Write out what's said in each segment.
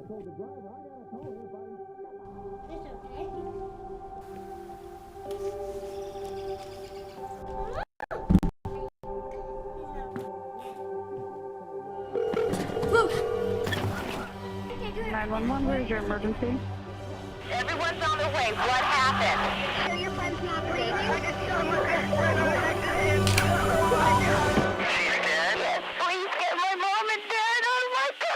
Woo! 911, where's your emergency? Everyone's on their way. What happened? Your friend's not safe. She's dead? Yes, please get my mom and dad. Oh my God!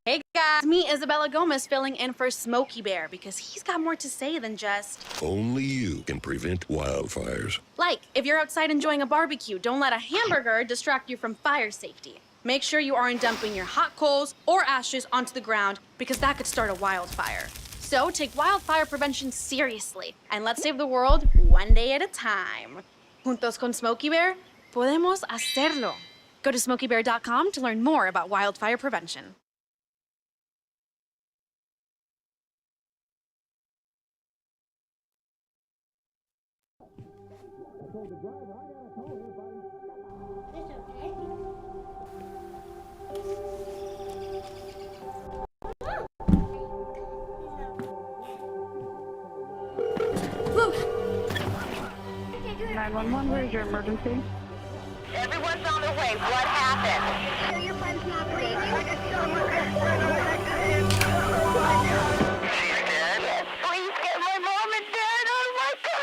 Hey guys, me Isabella Gomez filling in for Smokey Bear because he's got more to say than just... Only you can prevent wildfires. Like, if you're outside enjoying a barbecue, don't let a hamburger distract you from fire safety. Make sure you aren't dumping your hot coals or ashes onto the ground because that could start a wildfire. So take wildfire prevention seriously and let's save the world one day at a time. Juntos con Smokey Bear, podemos hacerlo. Go to smokeybear.com to learn more about wildfire prevention. Woo! 911, where's your emergency? Everyone's on their way. What happened? Your friend's not safe. She's dead? Yes, please get my mom and dad. Oh my God!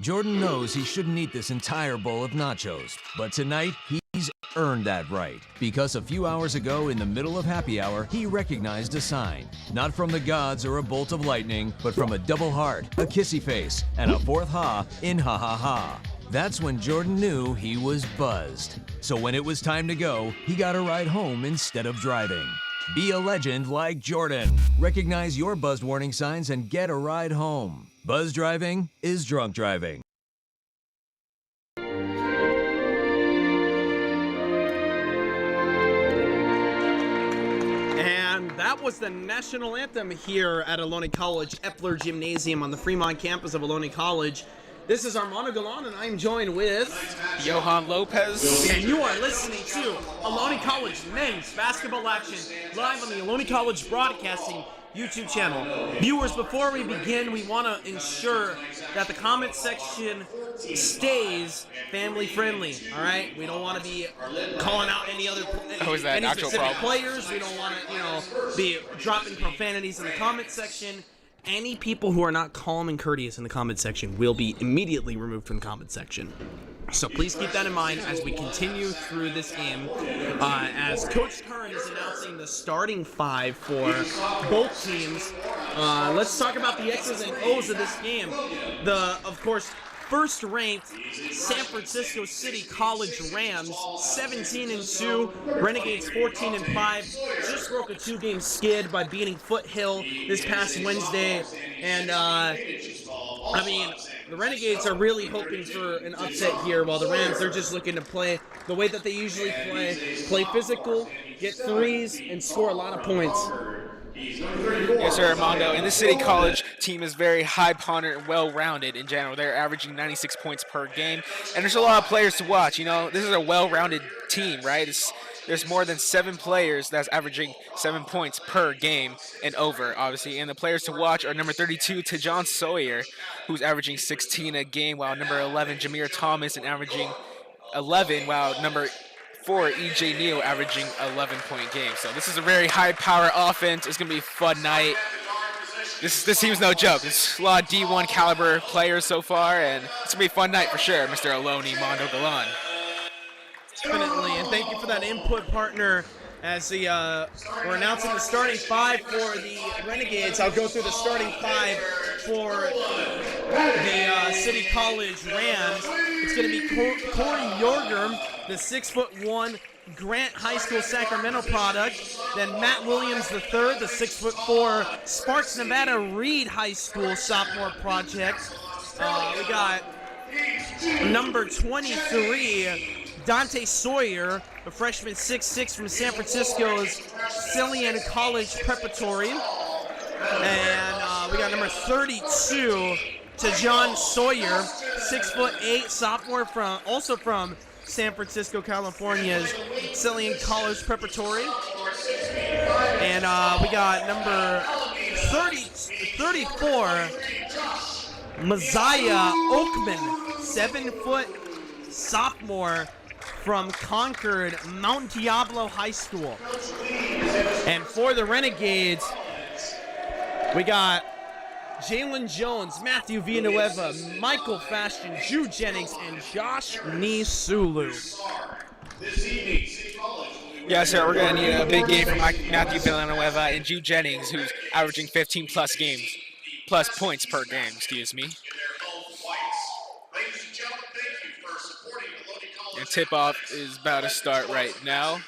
Jordan knows he shouldn't eat this entire bowl of nachos, but tonight he's earned that right. Because a few hours ago, in the middle of happy hour, he recognized a sign. Not from the gods or a bolt of lightning, but from a double heart, a kissy face, and a fourth ha in ha ha ha. That's when Jordan knew he was buzzed. So when it was time to go, he got a ride home instead of driving. Be a legend like Jordan. Recognize your buzzed warning signs and get a ride home. Buzz driving is drunk driving. And that was the national anthem here at Ohlone College Epler Gymnasium on the Fremont campus of Ohlone College. This is Armando Galan, and I'm joined with Johan Lopez. And you are listening to Ohlone College men's basketball action live on the Ohlone College Broadcasting YouTube channel. Viewers, before we begin, we want to ensure that the comment section stays family friendly. All right, we don't want to be calling out any specific players. We don't want to, be dropping profanities in the comment section. Any people who are not calm and courteous in the comment section will be immediately removed from the comment section. So please keep that in mind as we continue through this game. As Coach Curran is announcing the starting five for both teams, let's talk about the X's and O's of this game. Of course, first-ranked San Francisco City College Rams, 17-2, Renegades 14-5, just broke a two-game skid by beating Foothill this past Wednesday, and the Renegades are really hoping for an upset here, while the Rams, they're just looking to play the way that they usually play physical, get threes, and score a lot of points. Yes, sir, Armando. And this City College team is very high-pondered and well-rounded in general. They're averaging 96 points per game, and there's a lot of players to watch. This is a well-rounded team, right? There's more than 7 players that's averaging 7 points per game and over, obviously. And the players to watch are number 32, Tejon Sawyer, who's averaging 16 a game, while number 11, Jameer Thomas, is averaging 11, while number 4, E.J. Neal, averaging 11-point game. So this is a very high-power offense. It's going to be a fun night. This team's no joke. There's a lot of D1 caliber players so far, and it's going to be a fun night for sure, Mr. Ohlone, Mondo Galan. Definitely, and thank you for that input, partner. As we're announcing the starting five for the Renegades, I'll go through the starting five for the City College Rams. It's going to be Corey Yorger, the 6'1" Grant High School Sacramento product. Then Matt Williams III, the 6'4" Sparks Nevada Reed High School sophomore project. We got number 23. Dante Sawyer, a freshman 6'6" from San Francisco's Cillian College Preparatory. And we got number 32, Tejon Sawyer, 6'8", sophomore also from San Francisco, California's Cillian College Preparatory. And we got number 34, Messiah Oakman, 7-foot sophomore from Concord Mount Diablo High School. And for the Renegades, we got Jalen Jones, Matthew Villanueva, Michael Fashion, Drew Jennings, and Josh Nisulu. Yeah, sir, we're going to need a big game from Matthew Villanueva and Drew Jennings, who's averaging 15-plus points per game, excuse me. And tip-off is about to start right now.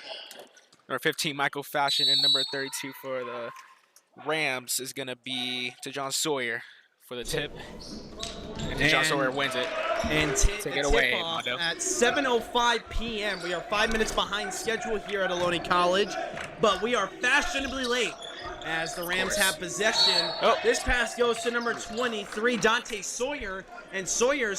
Number 15, Michael Fashion, and number 32 for the Rams is going to be Tejon Sawyer for the tip. And Tejon Sawyer wins it. And take it away, off Mondo. at 7:05 p.m. We are 5 minutes behind schedule here at Ohlone College, but we are fashionably late as the Rams have possession. Oh. This pass goes to number 23, Dante Sawyer, and Sawyer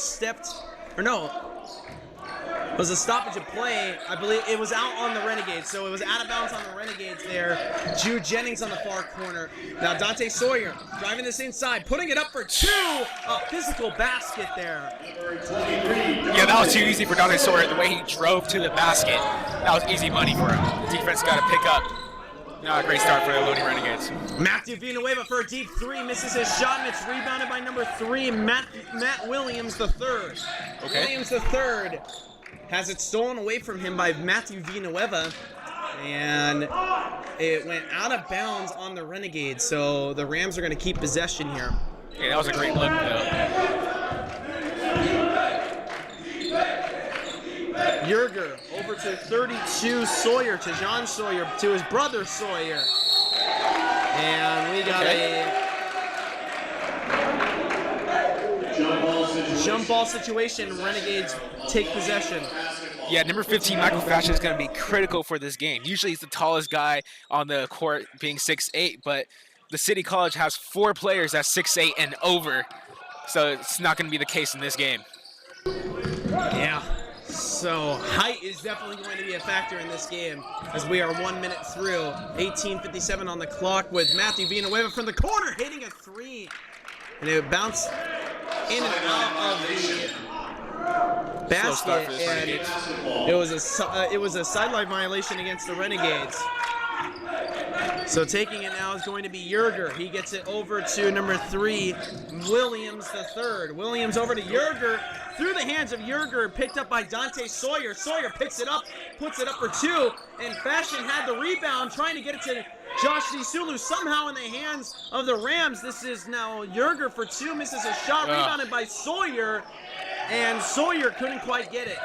it was a stoppage of play. I believe it was out on the Renegades, so it was out of bounds on the Renegades there. Drew Jennings on the far corner. Now Dante Sawyer driving this inside, putting it up for two. A physical basket there. Yeah, that was too easy for Dante Sawyer. The way he drove to the basket, that was easy money for him. The defense got to pick up. Not a great start for the Ohlone Renegades. Matthew Villanueva for a deep three, misses his shot, and it's rebounded by number 3, Matt Williams III. Okay. Williams III has it stolen away from him by Matthew Villanueva, and it went out of bounds on the Renegades, so the Rams are going to keep possession here. Yeah, that was a great look, though. Yerger over to 32 Sawyer, to John Sawyer, to his brother Sawyer. And we got a jump ball situation. Renegades take possession. Yeah, number 15, Michael Fashion, is going to be critical for this game. Usually he's the tallest guy on the court, being 6'8", but the City College has 4 players that's 6'8" and over, so it's not going to be the case in this game. Yeah. So height is definitely going to be a factor in this game as we are 1 minute through. 18:57 on the clock with Matthew Villanueva from the corner hitting a 3. And it bounced in and out of the basket, and it was a sideline violation against the Renegades. So taking it now is going to be Yerger. He gets it over to number 3, Williams III. Williams over to Yerger. Through the hands of Yerger, picked up by Dante Sawyer. Sawyer picks it up, puts it up for 2, and Fashion had the rebound, trying to get it to Josh Nisulu, somehow in the hands of the Rams. This is now Yerger for 2, misses a shot, rebounded by Sawyer, and Sawyer couldn't quite get it.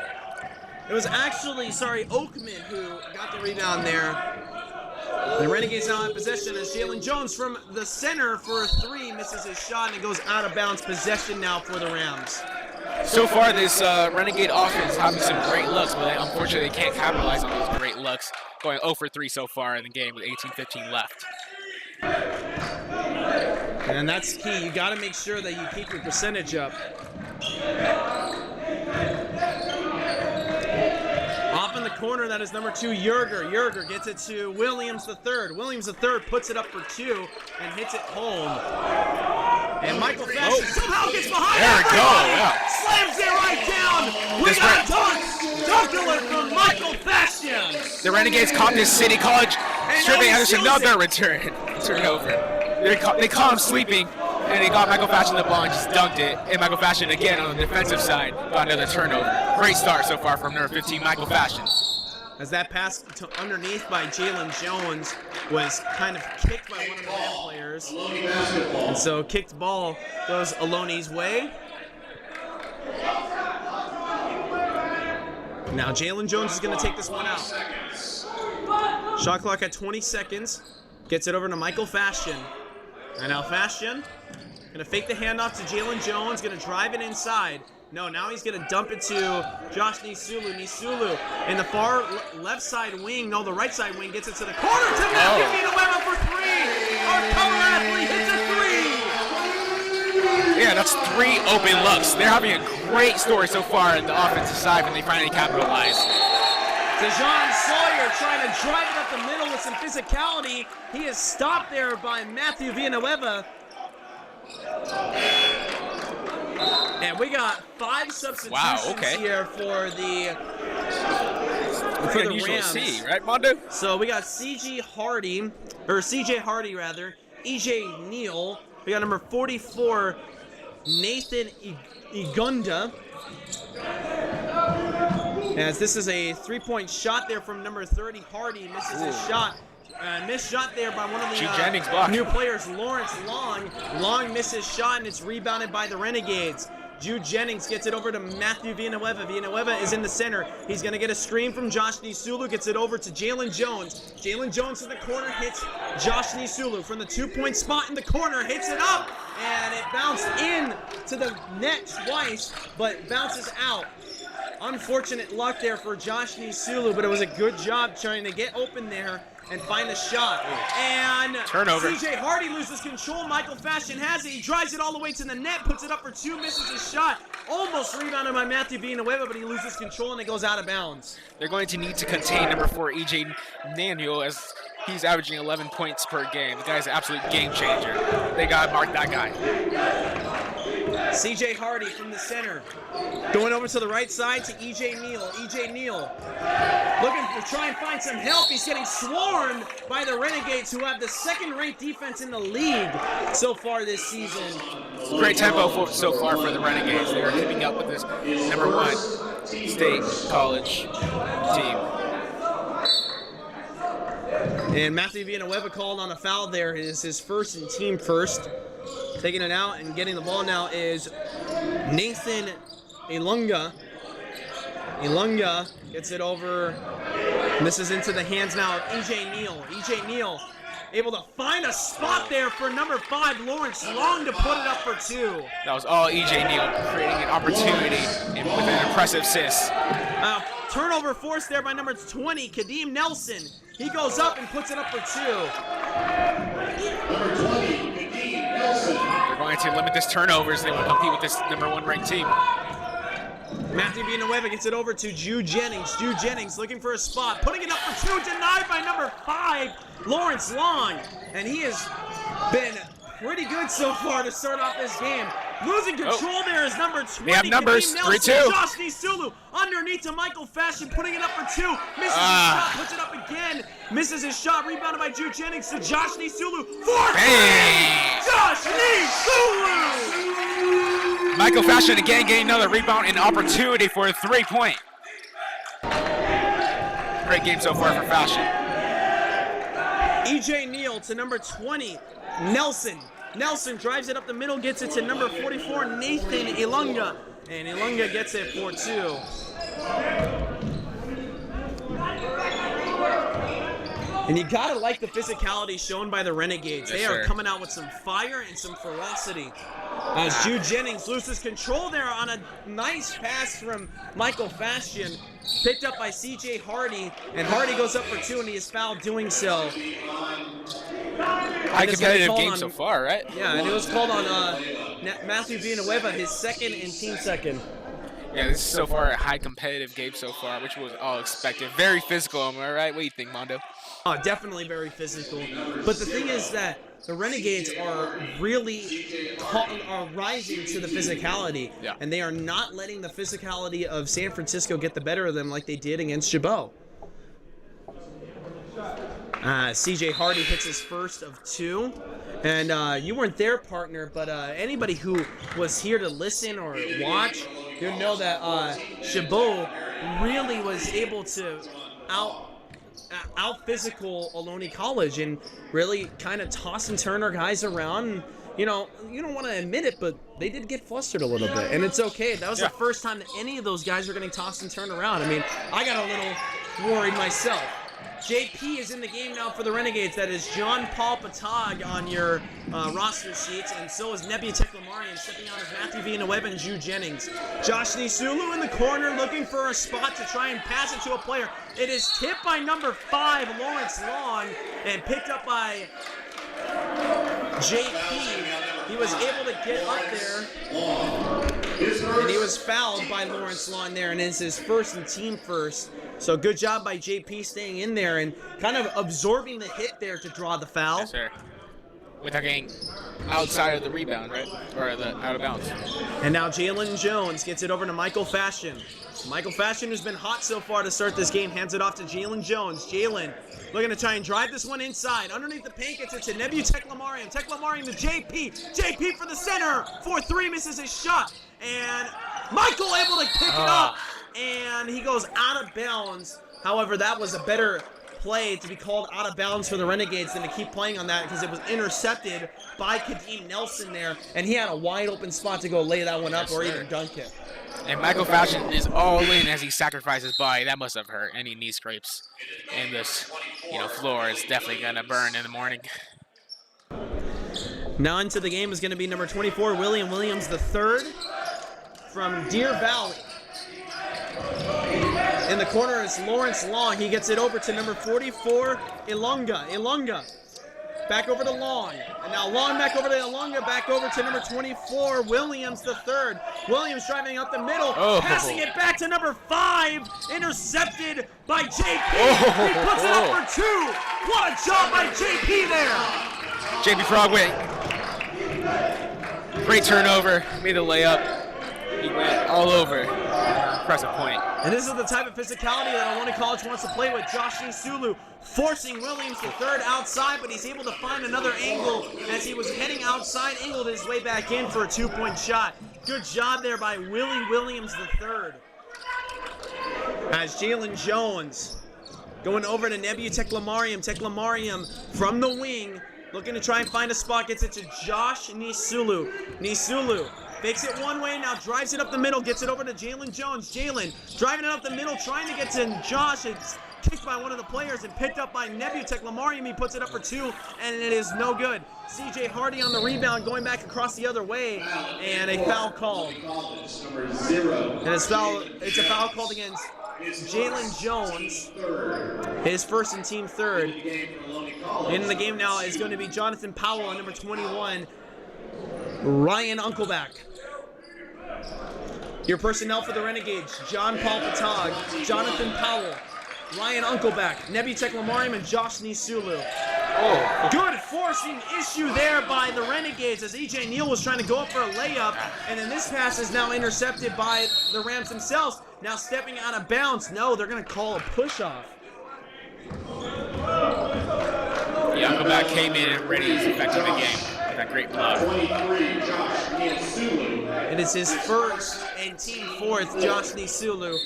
It was actually, Oakman who got the rebound there. The Renegades now in possession as Jalen Jones from the center for a 3, misses his shot, and it goes out of bounds. Possession now for the Rams. So far, this Renegade offense is having some great looks, but unfortunately they can't capitalize on those great looks. Going 0 for 3 so far in the game with 18:15 left. And that's key. You got to make sure that you keep your percentage up. Off in the corner, that is number 2, Yerger. Yerger gets it to Williams III. Williams III puts it up for 2 and hits it home. And Michael Fashion somehow gets behind there we go, yeah. Slams it right down. We got a dunk alert from Michael Fashion. The Renegades caught this City College stripping, and there's another turnover. They caught him sleeping, and they got Michael Fashion the ball and just dunked it. And Michael Fashion, again, on the defensive side, got another turnover. Great start so far from number 15, Michael Fashion. As that pass to underneath by Jalen Jones was kind of kicked by one of the Ram players. And so kicked ball goes Ohlone's way. Now Jalen Jones is going to take this one out. Shot clock at 20 seconds. Gets it over to Michael Fashion. And now Fashion going to fake the handoff to Jalen Jones. Going to drive it inside. No, now he's going to dump it to Josh Nisulu. Nisulu in the far left side wing. No, the right side wing gets it to the corner. To Matthew Villanueva for 3. Our power athlete hits a 3. Yeah, That's 3 open looks. They're having a great story so far in the offensive side when they finally capitalize. DeJon Sawyer trying to drive it up the middle with some physicality. He is stopped there by Matthew Villanueva. And we got 5 substitutions here for the Rams. See, right, Mondo? So we got CJ Hardy, EJ Neal. We got number 44, Nathan Igunda. As this is a 3-point shot there from number 30, Hardy misses his shot. Missed shot there by one of the new players, Lawrence Long. Long misses shot, and it's rebounded by the Renegades. Jude Jennings gets it over to Matthew Villanueva. Villanueva is in the center. He's going to get a screen from Josh Nisulu. Gets it over to Jalen Jones. Jalen Jones to the corner, hits Josh Nisulu from the 2-point spot in the corner. Hits it up, and it bounced in to the net twice, but bounces out. Unfortunate luck there for Josh Nisulu, but it was a good job trying to get open there and find a shot. And turnover. CJ Hardy loses control. Michael Fashion has it. He drives it all the way to the net, puts it up for 2, misses his shot. Almost rebounded by Matthew Villanueva, but he loses control and it goes out of bounds. They're going to need to contain number 4, EJ Naniel, as he's averaging 11 points per game. The guy's an absolute game changer. They got to mark that guy. CJ Hardy from the center. Going over to the right side to EJ Neal. EJ Neal looking to try and find some help. He's getting swarmed by the Renegades, who have the 2nd-ranked defense in the league so far this season. Great tempo so far for the Renegades. They are keeping up with this number 1 state college team. And Matthew Villanueva called on a foul there. It is his first and team first. Taking it out and getting the ball now is Nathan Ilunga. Ilunga gets it over. This is into the hands now of EJ Neal. EJ Neal able to find a spot there for number 5, Lawrence Long, to put it up for 2. That was all EJ Neal, creating an opportunity with an impressive assist. Turnover forced there by number 20, Kadeem Nelson. He goes up and puts it up for 2. They're going to limit this turnovers. They want to compete with this number 1 ranked team. Matthew Villanueva gets it over to Jude Jennings. Jude Jennings looking for a spot, putting it up for 2, denied by number 5, Lawrence Long. And he has been pretty good so far to start off this game. Losing control there is number 20. They have numbers, 3-2. Josh Nisulu underneath to Michael Fashion, putting it up for 2. Misses his shot, puts it up again. Misses his shot, rebounded by Jude Jennings to Josh Nisulu. 4-3! Josh Nisulu! Michael Fashion again getting another rebound and opportunity for a 3-point. Great game so far for Fashion. EJ Neal to number 20, Nelson. Nelson drives it up the middle, gets it to number 44, Nathan Ilunga. And Ilunga gets it for 2. And you gotta like the physicality shown by the Renegades. Yes, they are sir. coming out with some fire and some ferocity. As Jude Jennings loses control there on a nice pass from Michael Fashion, picked up by CJ Hardy, and Hardy goes up for 2, and he is fouled doing so. High competitive game so far, right? Yeah, and it was called on Matthew Villanueva, his 2nd and team 2nd. Yeah, this is so far a high competitive game so far, which was all expected. Very physical, am I right? What do you think, Mondo? Oh, definitely very physical. But the thing is that the Renegades are really rising to the physicality. Yeah. And they are not letting the physicality of San Francisco get the better of them like they did against Chabot. CJ Hardy hits his first of 2. And you weren't there, partner, but anybody who was here to listen or watch, you'll know that Chabot really was able to out physical Ohlone College and really kind of toss and turn our guys around. And, you know, you don't want to admit it, but they did get flustered a little bit, and it's okay. That was the first time that any of those guys were getting tossed and turned around. I mean, I got a little worried myself. JP is in the game now for the Renegades. That is John Paul Patag on your roster sheets, and so is Nebia Teklamarian stepping out as Matthew Villanueva and Jude Jennings. Josh Nisulu in the corner looking for a spot to try and pass it to a player. It is tipped by number 5, Lawrence Long, and picked up by JP. he was able to get up there, and he was fouled by Lawrence Law there, and it's his first and team first. So good job by JP staying in there and kind of absorbing the hit there to draw the foul. Yes, sir. Without getting outside of the rebound, right? Or the out of bounds. And now Jalen Jones gets it over to Michael Fashion. Michael Fashion, who's been hot so far to start this game, hands it off to Jalen Jones. Jalen looking to try and drive this one inside. Underneath the paint, gets it to Nebu Teklamarian. Teklamarian to JP. JP for the center. 4-3, misses his shot. And Michael able to pick it up. And he goes out of bounds. However, that was a better play to be called out of bounds for the Renegades than to keep playing on that because it was intercepted by Kadeem Nelson there. And he had a wide open spot to go lay that one up or even dunk it. And Michael Fashion is all in as he sacrifices body. That must have hurt. Any knee scrapes in this, floor is definitely gonna burn in the morning. Now into the game is going to be number 24, William Williams III from Deer Valley. In the corner is Lawrence Long. He gets it over to number 44, Ilunga. Ilunga back over to Long. And now Long back over to Ilunga, back over to number 24, Williams III. Williams driving up the middle, passing it back to number 5, intercepted by JP. He puts it up for 2. What a job by JP there. JP Frogway. Great turnover, made a layup. He went all over. Impressive point. And this is the type of physicality that Ohlone College wants to play with. Josh Nisulu forcing Williams III outside, but he's able to find another angle as he was heading outside, angled his way back in for a 2-point shot. Good job there by Willie Williams III. As Jalen Jones going over to Nebu Teklamarian. Teklamarian from the wing, looking to try and find a spot, gets it to Josh Nisulu. Nisulu fakes it one way, now drives it up the middle, gets it over to Jalen Jones. Jalen driving it up the middle, trying to get to Josh. It's kicked by one of the players and picked up by Nebu Teklamarian. He puts it up for 2, and it is no good. CJ Hardy on the rebound, going back across the other way, and a foul called. And it's a foul called against Jalen Jones, his first and team third. In the game now is going to be Jonathan Powell on number 21, Ryan Uncleback. Your personnel for the Renegades: John Paul Patag, Jonathan Powell, Ryan Uncleback, Nebu Teklamarian, and Josh Nisulu. Good forcing issue there by the Renegades as EJ Neal was trying to go up for a layup, and then this pass is now intercepted by the Rams themselves. Now stepping out of bounds. No, they're going to call a push-off. Uncleback came in and ready to effective the game. That great block. It is his first and team fourth, Josh Nisulu.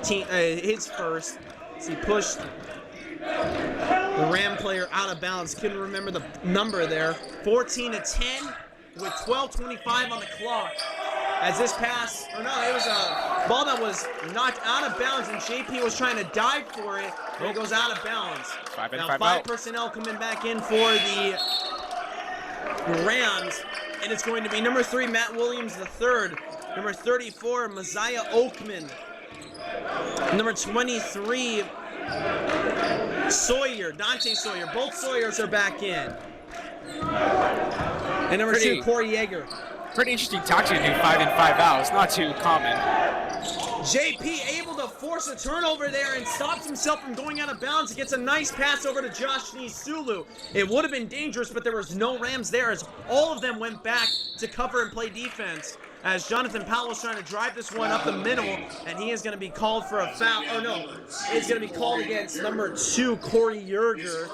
His first. As he pushed the Ram player out of bounds. Couldn't remember the number there. 14-10 with 12:25 on the clock. As this pass, it was a ball that was knocked out of bounds, and JP was trying to dive for it, and it goes out of bounds. Now 5 personnel coming back in for the Rams, and it's going to be number 3, Matt Williams III, number 34, Messiah Oakman, number 23, Sawyer, Dante Sawyer. Both Sawyers are back in. And number 2, Corey Yeager. Pretty interesting tactic to do 5 in 5 out. It's not too common. JP able to force a turnover there and stops himself from going out of bounds. Gets a nice pass over to Josh Nisulu. It would have been dangerous, but there was no Rams there as all of them went back to cover and play defense. As Jonathan Powell is trying to drive this one up the middle, and he is going to be called for a foul. It's going to be called against number 2, Corey Yerger.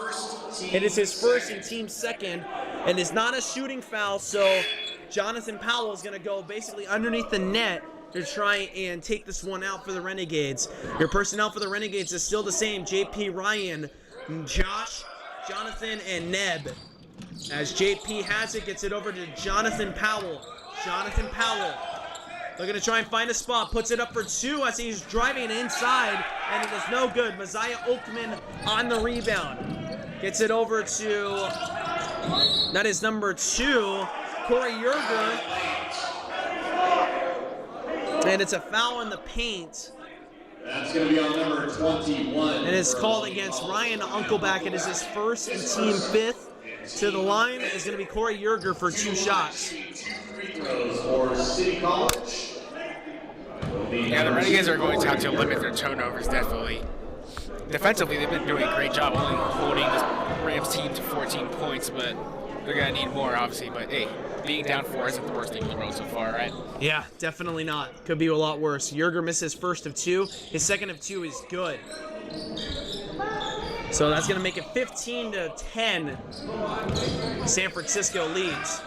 It is his first and team second, and it's not a shooting foul, so Jonathan Powell is going to go basically underneath the net to try and take this one out for the Renegades. Your personnel for the Renegades is still the same: JP, Ryan, Josh, Jonathan, and Neb. As JP has it, gets it over to Jonathan Powell. Jonathan Powell looking to try and find a spot, puts it up for 2 as he's driving inside, and it is no good. Messiah Oakman on the rebound. Gets it over to, that is number 2, Corey Yerger. And it's a foul in the paint. That's going to be on number 21. And it's called against Ryan Uncleback. It is his first and team 5th. to the line is going to be Corey Yerger for 2 shots. For City College. Yeah, the Renegades are going to have to limit their turnovers, definitely. Defensively, they've been doing a great job only holding this Rams team to 14 points, but they're going to need more, obviously. But hey, being down 4 isn't the worst thing in the world so far, right? Yeah, definitely not. Could be a lot worse. Yerger missed his first of 2. His second of 2 is good. So that's going to make it 15-10. San Francisco leads.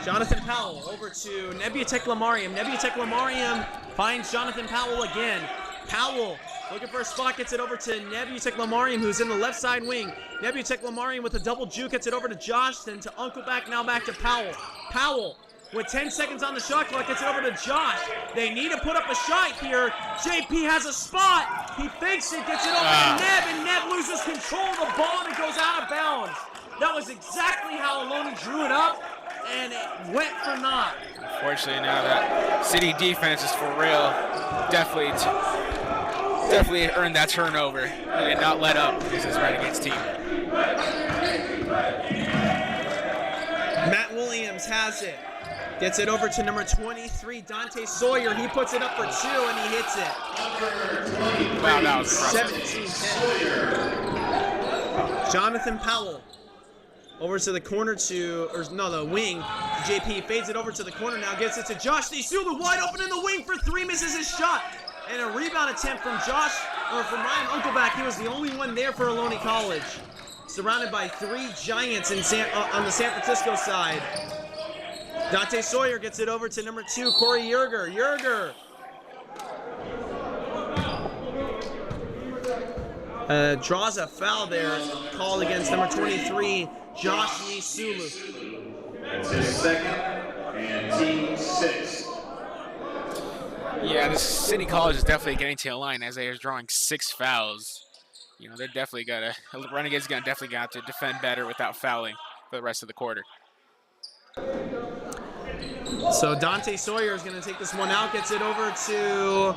Jonathan Powell over to Nebuteklamariam. Nebuteklamariam finds Jonathan Powell again. Powell looking for a spot, gets it over to Nebuteklamariam, who's in the left side wing. Nebuteklamariam with a double juke, gets it over to Josh, then to Uncleback, now back to Powell. Powell with 10 seconds on the shot clock, gets it over to Josh. They need to put up a shot here. JP has a spot. He fakes it, gets it over to Neb, and Neb loses control of the ball and it goes out of bounds. That was exactly how Ohlone drew it up, and it went for naught. Unfortunately, now that City defense is for real, definitely earned that turnover. They did not let up against this Renegades team. Matt Williams has it. Gets it over to number 23, Dante Sawyer. He puts it up for 2, and he hits it. Wow, that was impressive. 17-10. Jonathan Powell over to the corner the wing. JP fades it over to the corner now, gets it to Josh Nisulu, wide open in the wing for 3, misses his shot. And a rebound attempt from Ryan Uncleback. He was the only one there for Ohlone College. Surrounded by 3 giants on the San Francisco side. Dante Sawyer gets it over to number 2, Corey Yerger. Yerger draws a foul there, called against number 23, Josh Nisulu. That's his second and team 6. Yeah, this City College is definitely getting to the line as they are drawing 6 fouls. You know, they're definitely Renegades definitely got to defend better without fouling for the rest of the quarter. So Dante Sawyer is going to take this one out, gets it over to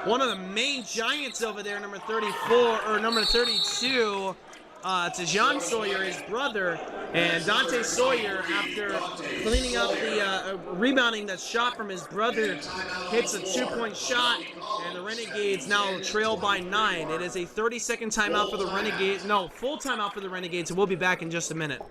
one of the main giants over there, number 32, to Jean Sawyer, his brother. And Dante Sawyer, after cleaning up the rebounding that shot from his brother, hits a 2-point shot, and the Renegades now trail by 9. It is a 30-second timeout for the Renegades. No, full timeout for the Renegades, and we'll be back in just a minute.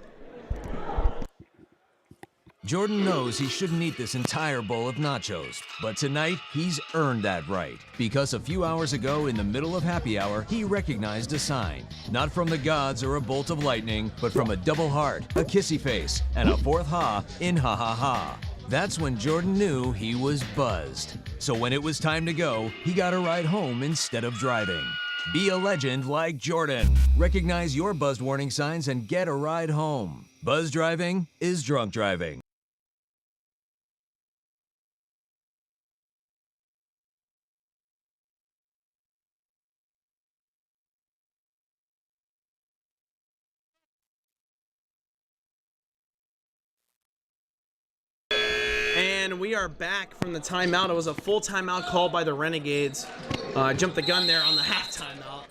Jordan knows he shouldn't eat this entire bowl of nachos, but tonight he's earned that right because a few hours ago in the middle of happy hour, he recognized a sign. Not from the gods or a bolt of lightning, but from a double heart, a kissy face, and a 4th ha in ha ha ha. That's when Jordan knew he was buzzed. So when it was time to go, he got a ride home instead of driving. Be a legend like Jordan. Recognize your buzzed warning signs and get a ride home. Buzz driving is drunk driving. And we are back from the timeout. It was a full timeout called by the Renegades. Jumped the gun there on the half timeout.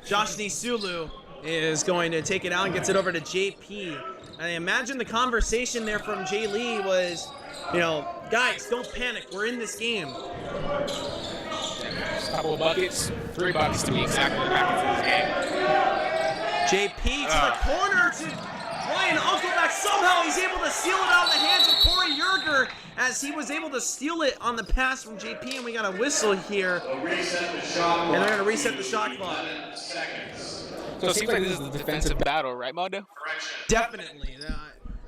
Josh Nisulu is going to take it out and gets it over to JP. I imagine the conversation there from Jay Lee was, guys, don't panic. We're in this game. Just a couple of buckets, 3 buckets to be exactly what happens in this game. JP to the corner to Ryan Uncleback. Somehow he's able to seal it out of the hands of Corey Yerger as he was able to steal it on the pass from JP, and we got a whistle here. And they're going to reset the shot clock. So it seems like this is the defensive battle, right, Mondo? Definitely.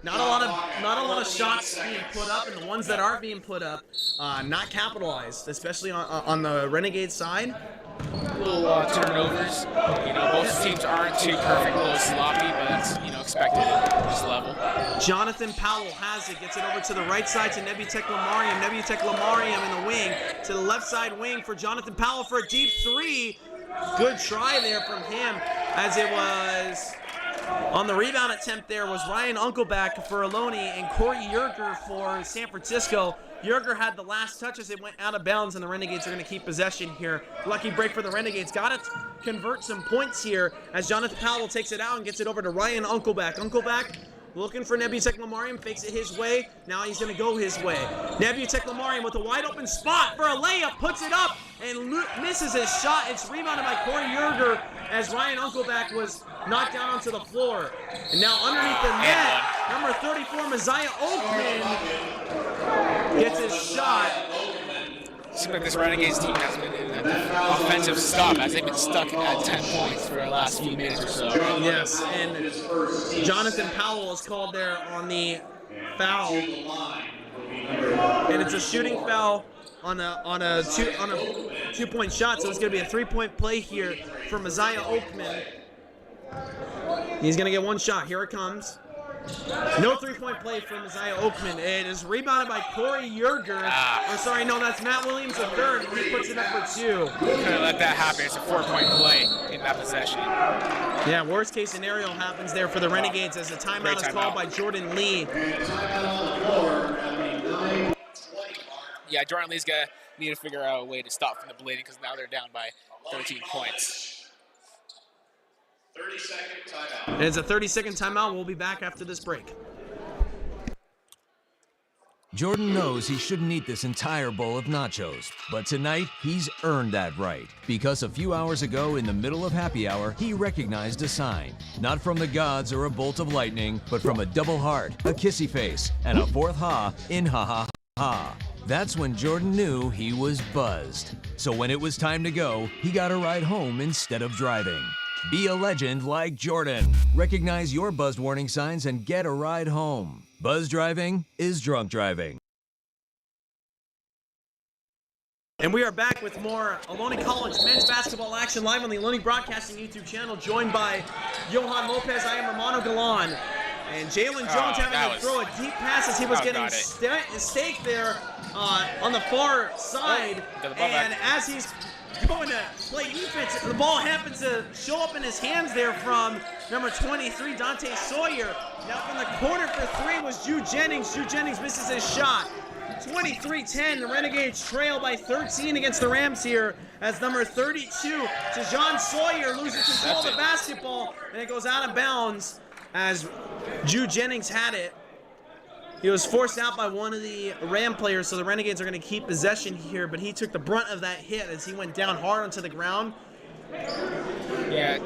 Not a lot of shots being put up, and the ones that are being put up, not capitalized, especially on the Renegade side. Little turnovers. Both teams aren't too perfect, a little sloppy, but that's expected at this level. Jonathan Powell has it, gets it over to the right side to Nebuteklamariam. Nebuteklamariam in the wing to the left side wing for Jonathan Powell for a deep 3. Good try there from him, as it was on the rebound attempt there was Ryan Uncleback for Ohlone and Corey Yerger for San Francisco. Yerger had the last touch as it went out of bounds, and the Renegades are going to keep possession here. Lucky break for the Renegades. Got to convert some points here as Jonathan Powell takes it out and gets it over to Ryan Uncleback. Uncleback looking for Nebuchadnezzar. Fakes it his way. Now he's going to go his way. Nebuchadnezzar with a wide open spot for a layup. Puts it up and misses his shot. It's rebounded by Corey Yerger as Ryan Uncleback was knocked down onto the floor. And now underneath the net, number 34, Messiah Oakman gets his shot. Seems like this Renegades team has been in an offensive stop as they've been stuck at 10 points for the last few minutes or so. Yes, and Jonathan Powell is called there on the foul. And it's a shooting foul on a 2-point shot, so it's going to be a 3-point play here for Messiah Oakman. He's going to get one shot. Here it comes. No 3-point play for Messiah Oakman. It is rebounded by Corey Yerger. Or sorry, no, that's Matt Williams the third. He puts it up for 2. Couldn't let that happen. It's a 4-point play in that possession. Yeah, worst case scenario happens there for the Renegades as the timeout is called by Jordan Lee. Yeah, Jordan Lee's gonna need to figure out a way to stop from the bleeding because now they're down by 13 points. 30-second timeout. It's a 30-second timeout. We'll be back after this break. Jordan knows he shouldn't eat this entire bowl of nachos, but tonight he's earned that right because a few hours ago in the middle of happy hour, he recognized a sign, not from the gods or a bolt of lightning, but from a double heart, a kissy face, and a fourth ha in ha ha ha. That's when Jordan knew he was buzzed. So when it was time to go, he got a ride home instead of driving. Be a legend like Jordan. Recognize your buzzed warning signs and get a ride home. Buzz driving is drunk driving. And we are back with more Ohlone College men's basketball action live on the Ohlone Broadcasting YouTube channel, joined by Johan Lopez. I am Romano Galan. And Jalen Jones having to throw a deep pass as he was getting staked there on the far side. And as he's going to play defense, the ball happens to show up in his hands there from number 23, Dante Sawyer. Now from the corner for 3 was Jude Jennings. Jude Jennings misses his shot. 23-10, the Renegades trail by 13 against the Rams here as number 32, Tajon Sawyer, loses control of the basketball, and it goes out of bounds as Jude Jennings had it. He was forced out by one of the Ram players, so the Renegades are going to keep possession here, but he took the brunt of that hit as he went down hard onto the ground. Yeah.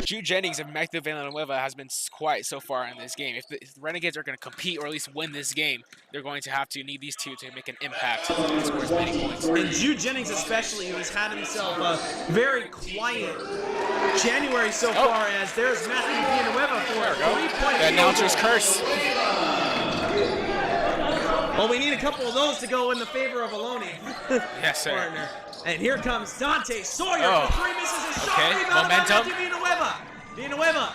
Jude Jennings of Magda Villanueva has been quiet so far in this game. If the Renegades are going to compete or at least win this game, they're going to have to need these two to make an impact and score as many points. And Jude Jennings especially, who has had himself a very quiet January so far, as there's Matthew Villanueva for a 3-point The announcer's curse. Well, we need a couple of those to go in the favor of Ohlone. Yes, sir. Partner. And here comes Dante Sawyer for 3, misses his shot. Rebound by Matthew Villanueva.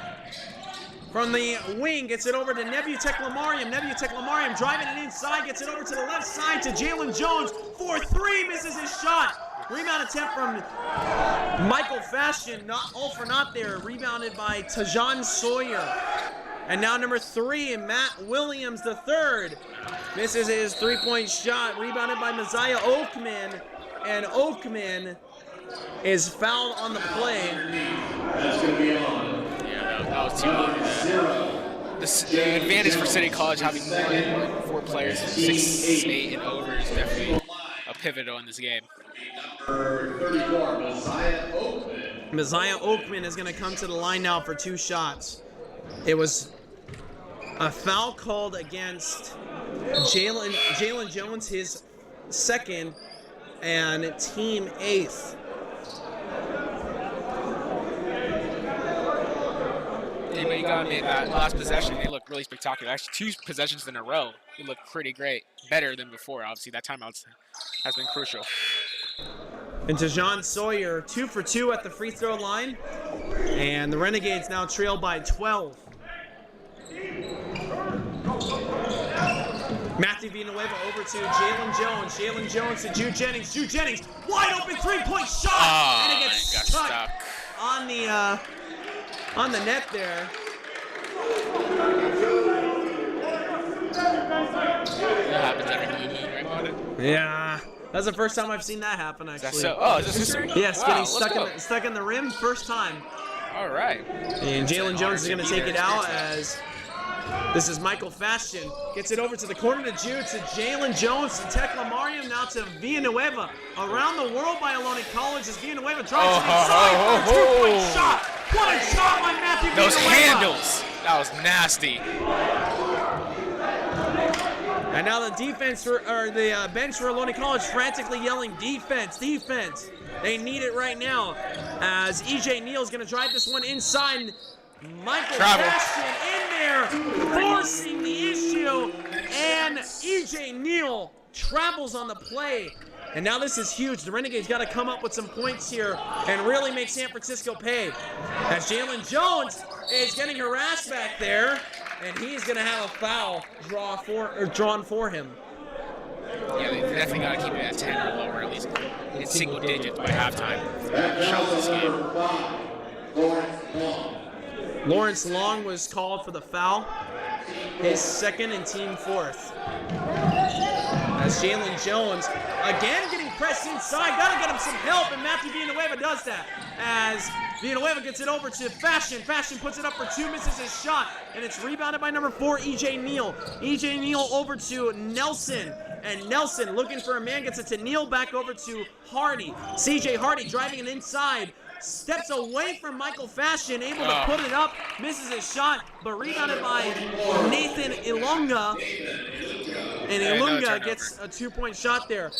From the wing, gets it over to Nebuchadnezzar. Nebuchadnezzar driving it inside, gets it over to the left side to Jalen Jones for 3, misses his shot. Rebound attempt from Michael Fashion, not all for naught there. Rebounded by Tajon Sawyer. And now number 3, Matt Williams the third, misses his 3-point shot. Rebounded by Messiah Oakman. And Oakman is fouled on the play. Yeah, that was too easy. The advantage for City College having more than 4 players, 6, 8, and over is definitely a pivotal in this game. Number 34, Messiah Oakman. Messiah Oakman is going to come to the line now for 2 shots. It was a foul called against Jalen Jones, his second, and team 8th. Yeah, but you got me that last possession. They looked really spectacular. Actually, 2 possessions in a row. They looked pretty great, better than before. Obviously, that timeout has been crucial. And Tajon Sawyer, 2 for 2 at the free throw line, and the Renegades now trail by 12. Matthew Villanueva over to Jalen Jones. Jalen Jones to Jude Jennings. Jude Jennings, wide open 3-point shot, and it gets stuck on the net there. That happens every blue moon, right, Mondo? Yeah, that's the first time I've seen that happen, actually. Is this history? Yes, wow, getting stuck in the rim, first time. All right. And Jalen Jones is going to take it out as This is Michael Fashion. Gets it over to the corner to Jude, to Jalen Jones, to Tekla Mariam, now to Villanueva. Around the world by Ohlone College as Villanueva drives it inside for a two-point shot. What a shot by Matthew Villanueva. Those handles. That was nasty. And now the defense for, or the bench for Ohlone College frantically yelling, defense, defense. They need it right now as EJ Neal's going to drive this one inside. Michael Fashion in there, forcing the issue, and EJ Neal travels on the play. And now this is huge. The Renegades got to come up with some points here and really make San Francisco pay. As Jalen Jones is getting harassed back there, and he's going to have a foul drawn for him. Yeah, they definitely got to keep it at 10 or lower, at least in single digits by halftime. Shot this game. Lawrence Long was called for the foul, his second and team fourth. As Jalen Jones, again getting pressed inside, gotta get him some help, and Matthew Villanueva does that. As Villanueva gets it over to Fashion. Fashion puts it up for two, misses his shot, and it's rebounded by number 4, EJ Neal. EJ Neal over to Nelson, and Nelson looking for a man, gets it to Neal, back over to Hardy. CJ Hardy driving it inside. Steps away from Michael Fashion, able to put it up, misses his shot, but rebounded by Nathan Ilunga. And Ilunga gets a 2-point shot there.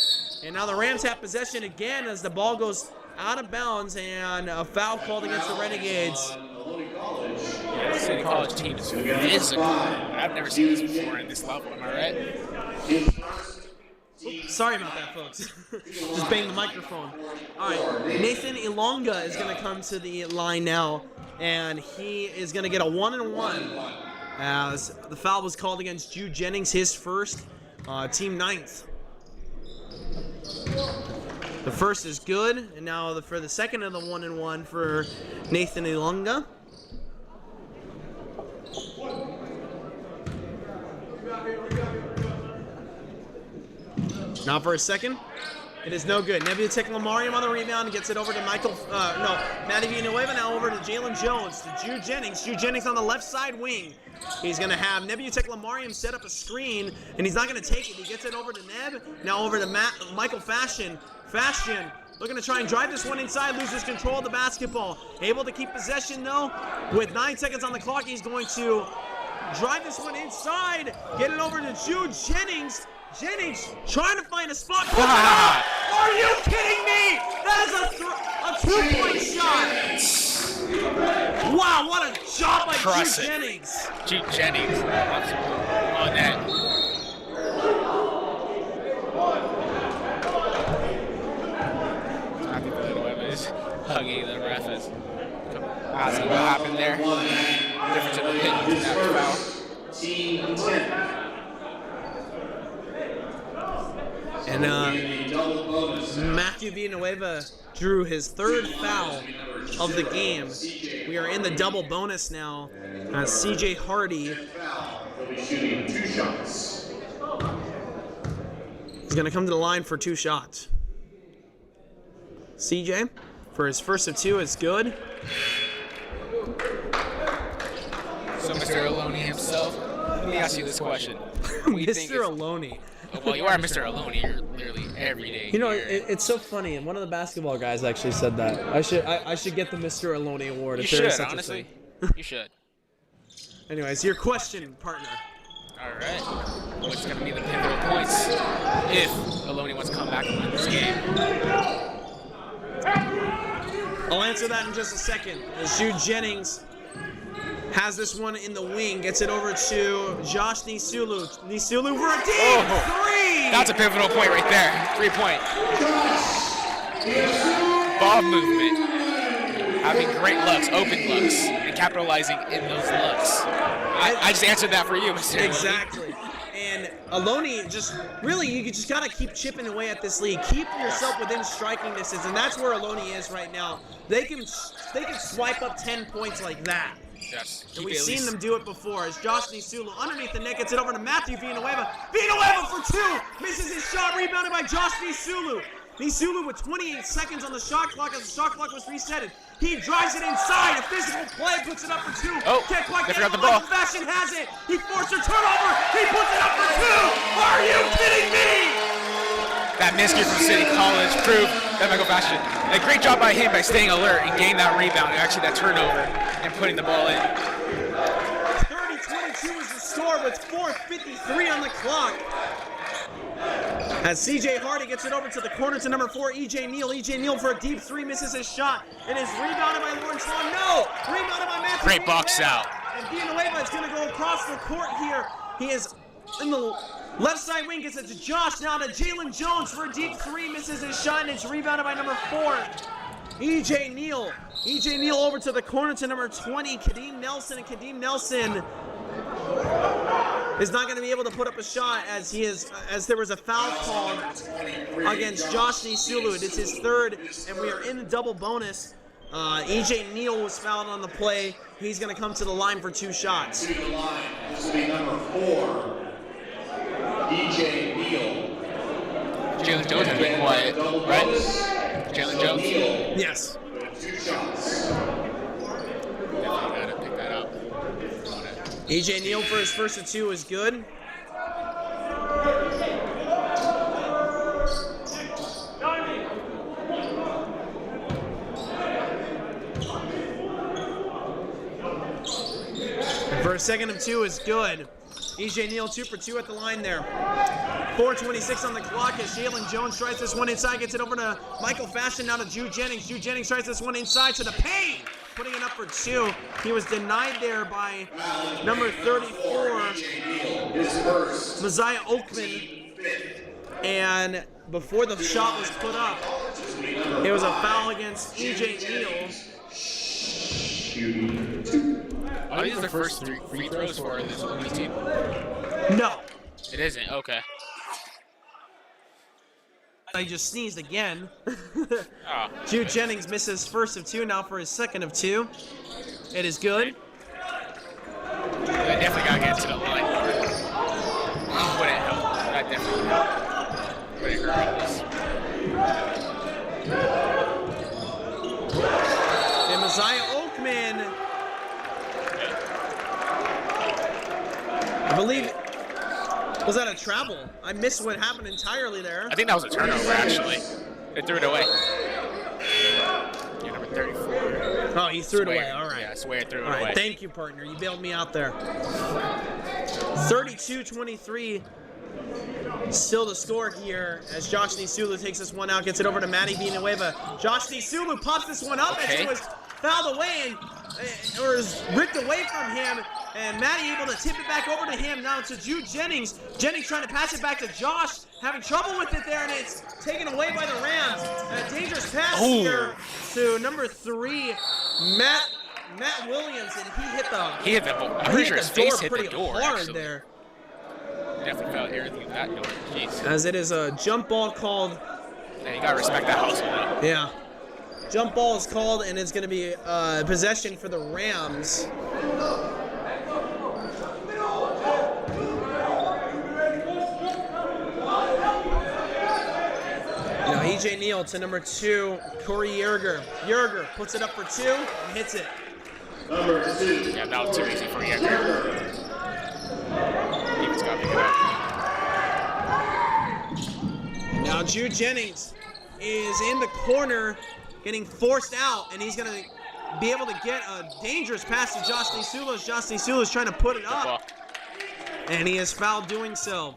And now the Rams have possession again as the ball goes out of bounds and a foul called against the Renegades. Yeah, the City College team is physical. I've never seen this before in this level, am I right? Oops, sorry about that, folks. Just banged the microphone. All right, Nathan Ilunga is going to come to the line now, and he is going to get a 1-and-1 as the foul was called against Jude Jennings, his first, team 9th. The first is good, and now for the second of the 1-and-1 for Nathan Ilunga. Now for a second, it is no good. Nebula Teklamariam on the rebound and gets it over to Matty Villanueva, now over to Jalen Jones, to Jude Jennings. Jude Jennings on the left side wing. He's going to have Nebula Teklamariam set up a screen, and he's not going to take it. He gets it over to Neb, now over to Michael Fashion. Fashion looking to try and drive this one inside, loses control of the basketball. Able to keep possession though. With 9 seconds on the clock, he's going to drive this one inside, get it over to Jude Jennings. Jennings trying to find a spot. Are you kidding me? That is a 2-point shot. Wow, what a job by Jude Jennings. Jude Jennings on that. I think Villanueva is hugging the ref. See what happened there. Difference in opinion after foul. Team 10. And Matthew Villanueva drew his third foul of the game. We are in the double bonus now. CJ Hardy is going to come to the line for 2 shots. CJ, for his first of 2, is good. So Mr. Ohlone himself, let me ask you this question. Mr. Ohlone. Well, you are Mr. Ohlone. You're literally every day. You know, it's so funny. And one of the basketball guys actually said that I should get the Mr. Ohlone award. You should, honestly. You should. Anyways, your question, partner. All right. What's going to be the pivotal points if Ohlone wants to come back and win this game? I'll answer that in just a second. As Jude Jennings has this one in the wing, gets it over to Josh Nisulu. Nisulu for a deep 3! That's a pivotal point right there. 3-point. Ball movement. Having great looks, open looks, and capitalizing in those looks. I just answered that for you, Mr. Exactly. And Ohlone just, really, you just got to keep chipping away at this league. Keep yourself within striking distance, and that's where Ohlone is right now. They can swipe up 10 points like that. Yes. And we've seen them do it before as Josh Nisulu underneath the net gets it over to Matthew Villanueva. Villanueva for 2! Misses his shot, rebounded by Josh Nisulu. Nisulu with 28 seconds on the shot clock as the shot clock was resetted. He drives it inside. A physical play puts it up for 2. Oh, can't quite they get forgot it. the ball. Michael Fashion has it. He forced a turnover. He puts it up for 2. Are you kidding me? That miscue from City College proved that Michael Fashion, a great job by him by staying alert and getting that rebound and actually that turnover and putting the ball in. 30-22 is the score with 4:53 on the clock. As CJ Hardy gets it over to the corner to number 4, EJ Neal. EJ Neal for a deep 3, misses his shot. It is rebounded by Lawrence Long. No! Rebounded by Matthew. Great box out. And Villanueva is going to go across the court here. He is in the left side wing, gets it to Josh, now to Jalen Jones for a deep 3, misses his shot, and it's rebounded by number 4, EJ Neal. EJ Neal over to the corner to number 20, Kadeem Nelson, and Kadeem Nelson is not going to be able to put up a shot as there was a foul called against Josh Nisulu. It is his 3rd, and we are in the double bonus. EJ Neal was fouled on the play. He's going to come to the line for 2 shots. To the line, this will be number 4, EJ Neal. Jalen Jones has been quiet, right? Jalen Jones? Yes. 2 shots. Definitely gotta pick that up. EJ Neal for his first of 2 is good. And for a second of 2 is good. EJ Neal 2 for 2 at the line there. 4:26 on the clock as Jalen Jones tries this one inside, gets it over to Michael Fashion, now to Jude Jennings. Jude Jennings tries this one inside to the paint, putting it up for 2. He was denied there by number 34, Messiah Oakman. And before the shot was put up, it was a foul against EJ Neal. Are these the first 3 free throws for this Ohlone team? No. It isn't, okay. I just sneezed again. Oh. Jude Jennings misses first of 2 now for his second of 2. It is good. They definitely gotta get to the line. Wouldn't help. That definitely would help. Wouldn't hurt at least. And Messiah Oakman, I believe, was that a travel? I missed what happened entirely there. I think that was a turnover, actually. They threw it away. Yeah, number 34. Oh, he threw it away. All right. Yeah, Swear threw it All right. away. Thank you, partner. You bailed me out there. 32-23. Still the score here as Josh Nisulu takes this one out, gets it over to Matty Villanueva. Josh Nisulu pops this one up as it was fouled away or is ripped away from him, and Matty able to tip it back over to him now to Jude Jennings. Jennings trying to pass it back to Josh, having trouble with it there, and it's taken away by the Rams. A dangerous pass here to number 3, Matt Williams, and he hit the ball. I'm pretty sure his face hit pretty the door, hard actually. there. Definitely felt everything in that door. Jeez. As it is a jump ball called. And you gotta respect that hustle, though. Yeah. Jump ball is called, and it's going to be possession for the Rams. Now EJ Neal to number 2, Corey Yerger. Yerger puts it up for 2 and hits it. Number 2. Yeah, that was too easy for Yeager. Even got to pick it up. Now Jude Jennings is in the corner, getting forced out, and he's going to be able to get a dangerous pass to Josh Nisulu. Josh Nisulu is trying to put it up, and he is fouled doing so.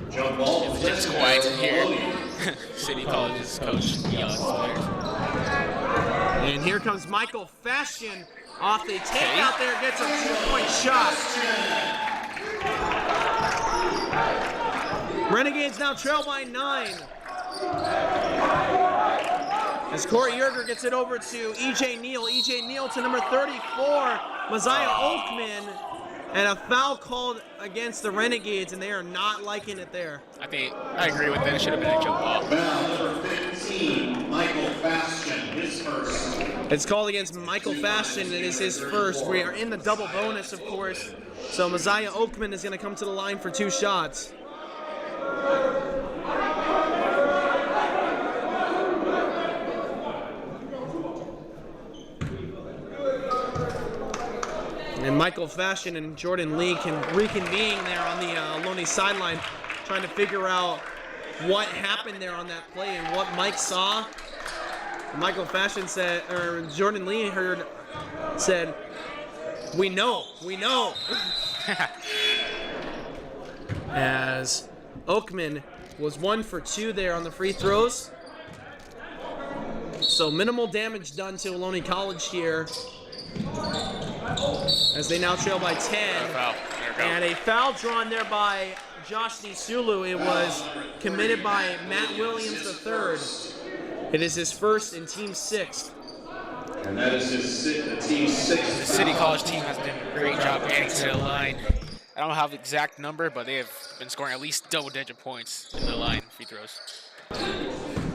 Jump ball. It's quiet here. City College's coach yelling at his players. And here comes Michael Fashion off the takeout there, gets a 2-point shot. Renegades now trail by 9. As Corey Yerger gets it over to EJ Neal. EJ Neal to number 34, Messiah Oakman. And a foul called against the Renegades, and they are not liking it there. I agree with that. It should have been a jump ball. Foul number 15, Michael Fashion, his first. It's called against Michael Fashion. It is his first. We are in the double bonus, of course. So Messiah Oakman is going to come to the line for 2 shots. And Michael Fashion and Jordan Lee can reconvene there on the Ohlone sideline, trying to figure out what happened there on that play and what Mike saw. Michael Fashion said, or Jordan Lee said, we know. As Oakman was 1 for 2 there on the free throws. So minimal damage done to Ohlone College here, as they now trail by 10. And a foul drawn there by Josh Nisulu. It was committed by Matt Williams III. It is his first and team 6th. And that is his team 6th. The City College team has done a great job getting to the line. I don't have the exact number, but they have been scoring at least double-digit points in the line free throws.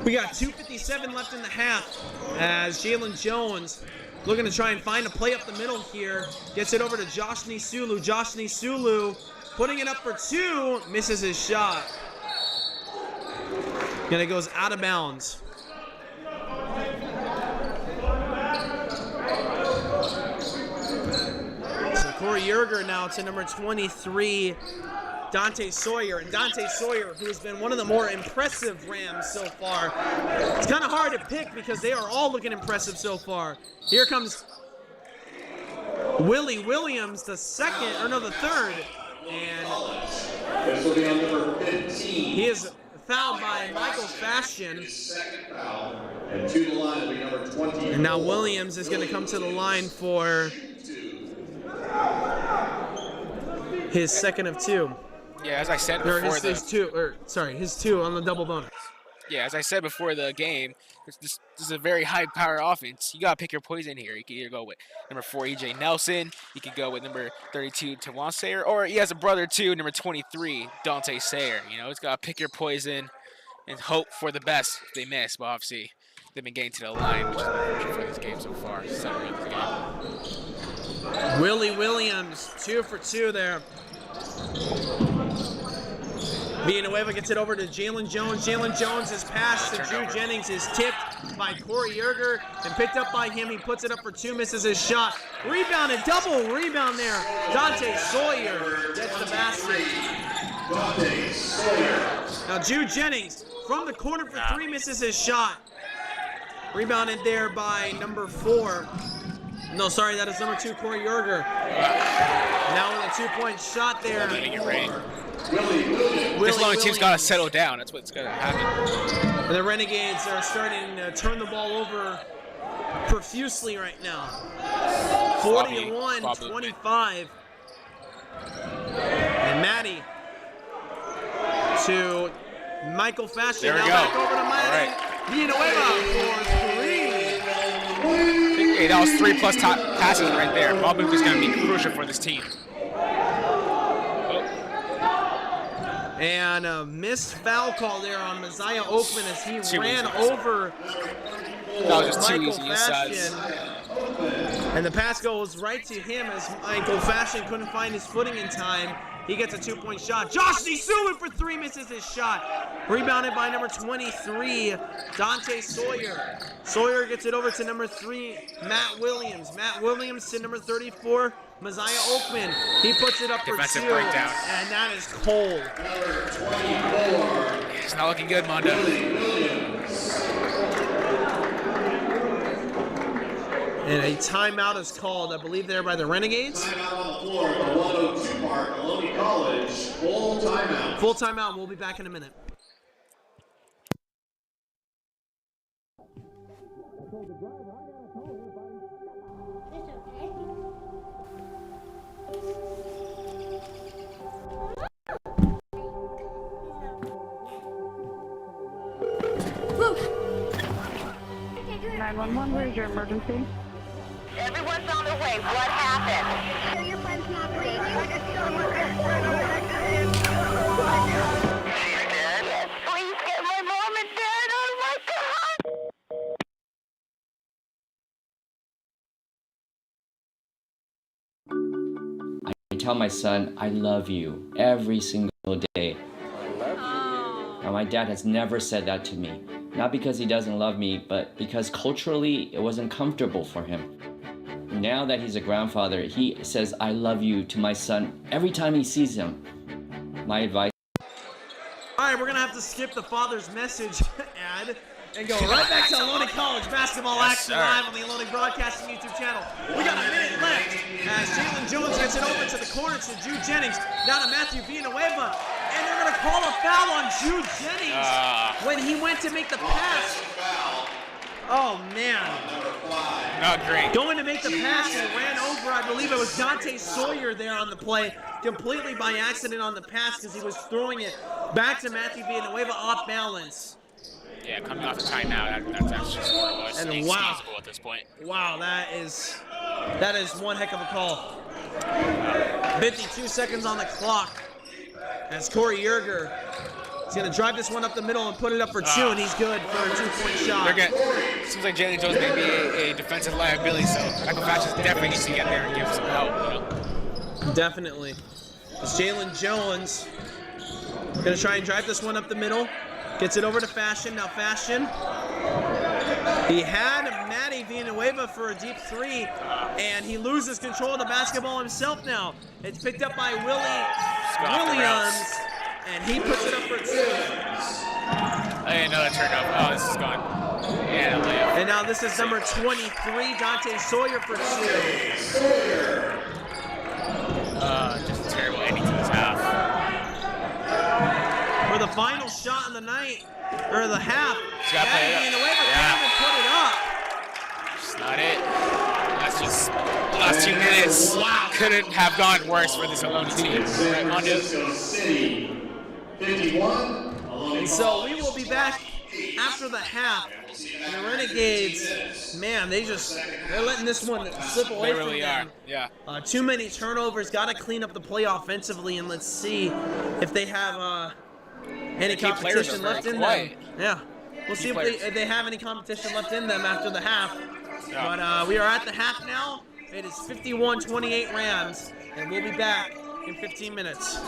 We got 2:57 left in the half as Jalen Jones looking to try and find a play up the middle here. Gets it over to Josh Nisulu. Josh Nisulu putting it up for 2, misses his shot. And it goes out of bounds. So Corey Yerger now to number 23, Dante Sawyer. And Dante Sawyer, who has been one of the more impressive Rams so far. It's kind of hard to pick because they are all looking impressive so far. Here comes Willie Williams, the third. And This will be on number 15. he is fouled by Michael Fashion. Second foul. And to the line will be number 20. And now Williams is going to come to the line for his second of 2. Yeah, as I said Or before his 2 on the double bonus. Yeah, as I said before the game, this is a very high-power offense. You got to pick your poison here. You can either go with number 4, E.J. Nelson. You can go with number 32, Tawan Sayer. Or he has a brother, too, number 23, Dante Sayer. You know, it's got to pick your poison and hope for the best if they miss. But obviously, they've been getting to the line, which is unfortunate for this game so far. Willie Williams, 2 for 2 there. Villanueva gets it over to Jalen Jones. Jalen Jones' pass to Drew Jennings is tipped by Corey Yerger and picked up by him. He puts it up for 2, misses his shot. Rebounded, double rebound there. Dante Sawyer gets the basket. Dante Sawyer. Now Drew Jennings from the corner for 3, misses his shot. Rebounded there by number 4. No, sorry, that is number 2, Corey Yerger. Now with a 2-point shot there. This long team's got to settle down. That's what's going to happen. And the Renegades are starting to turn the ball over profusely right now. 41-25. And Maddie to Michael Fashion. There we now go. back over to Maddie. Villanueva for 3. Hey, that was 3+ passes right there. Ball move is going to be crucial for this team. And a missed foul call there on Messiah Oakman as he ran over That was just too Michael easy inside. Fashion. And the pass goes right to him as Michael Fashion couldn't find his footing in time. He gets a 2-point shot. Josh Nisulu for 3, misses his shot. Rebounded by number 23, Dante Sawyer. Sawyer gets it over to number 3, Matt Williams. Matt Williams to number 34, Messiah Oakman. He puts it up for 2, Defensive breakdown. and that is cold. It's not looking good, Mondo. And a timeout is called, I believe, there by the Renegades. Timeout on the floor at the 102 mark, Ohlone College. Full timeout. Full timeout. We'll be back in a minute. Woo! 911, where's your emergency? Everyone's on their way. What happened? Your friend's not safe. tell my son, I love you every single day. Now, my dad has never said that to me. Not because he doesn't love me, but because culturally it wasn't comfortable for him. Now that he's a grandfather, he says, I love you to my son every time he sees him. My advice. All right, we're going to have to skip the father's message ad and go right back to Ohlone College basketball action live on the Ohlone Broadcasting YouTube channel. We got a minute left as Jalen Jones gets it over to the corner to Jude Jennings, down to Matthew Villanueva, and they're going to call a foul on Jude Jennings when he went to make the pass. Oh, man. Not great. Going to make the pass and ran over, I believe it was Dante Sawyer there on the play, completely by accident on the pass because he was throwing it back to Matthew Villanueva off balance. Yeah, coming off a timeout, that's just horrible. It's inexcusable at this point. Wow, that is one heck of a call. 52 seconds on the clock as Corey Yerger is going to drive this one up the middle and put it up for two, and he's good for a 2-point shot. Seems like Jalen Jones may be a defensive liability, so Michael Fatches definitely needs to get there and give some help. Definitely. It's Jalen Jones going to try and drive this one up the middle. Gets it over to Fashion. Now Fashion. He had Matty Villanueva for a deep three, and he loses control of the basketball himself now. It's picked up by Williams, and he puts it up for two. Another turnover. Oh, this is gone. Yeah, layup. And now this is number 23, Dante Sawyer for two. Just a terrible ending to this half. For the final shot of the night, or the half. Matty Villanueva can't even put it up. That's not it. That's just the last 2 minutes. Wow. Couldn't have gone worse for this Ohlone team. And so we will be back after the half. And the Renegades, man, they're letting this one slip away from them. They really are. Yeah. Too many turnovers. Got to clean up the play offensively, and let's see if they have any competition left in them. Yeah. We'll see if they have any competition left in them after the half. Yeah. But we are at the half now. It is 51-28 Rams, and we'll be back in 15 minutes.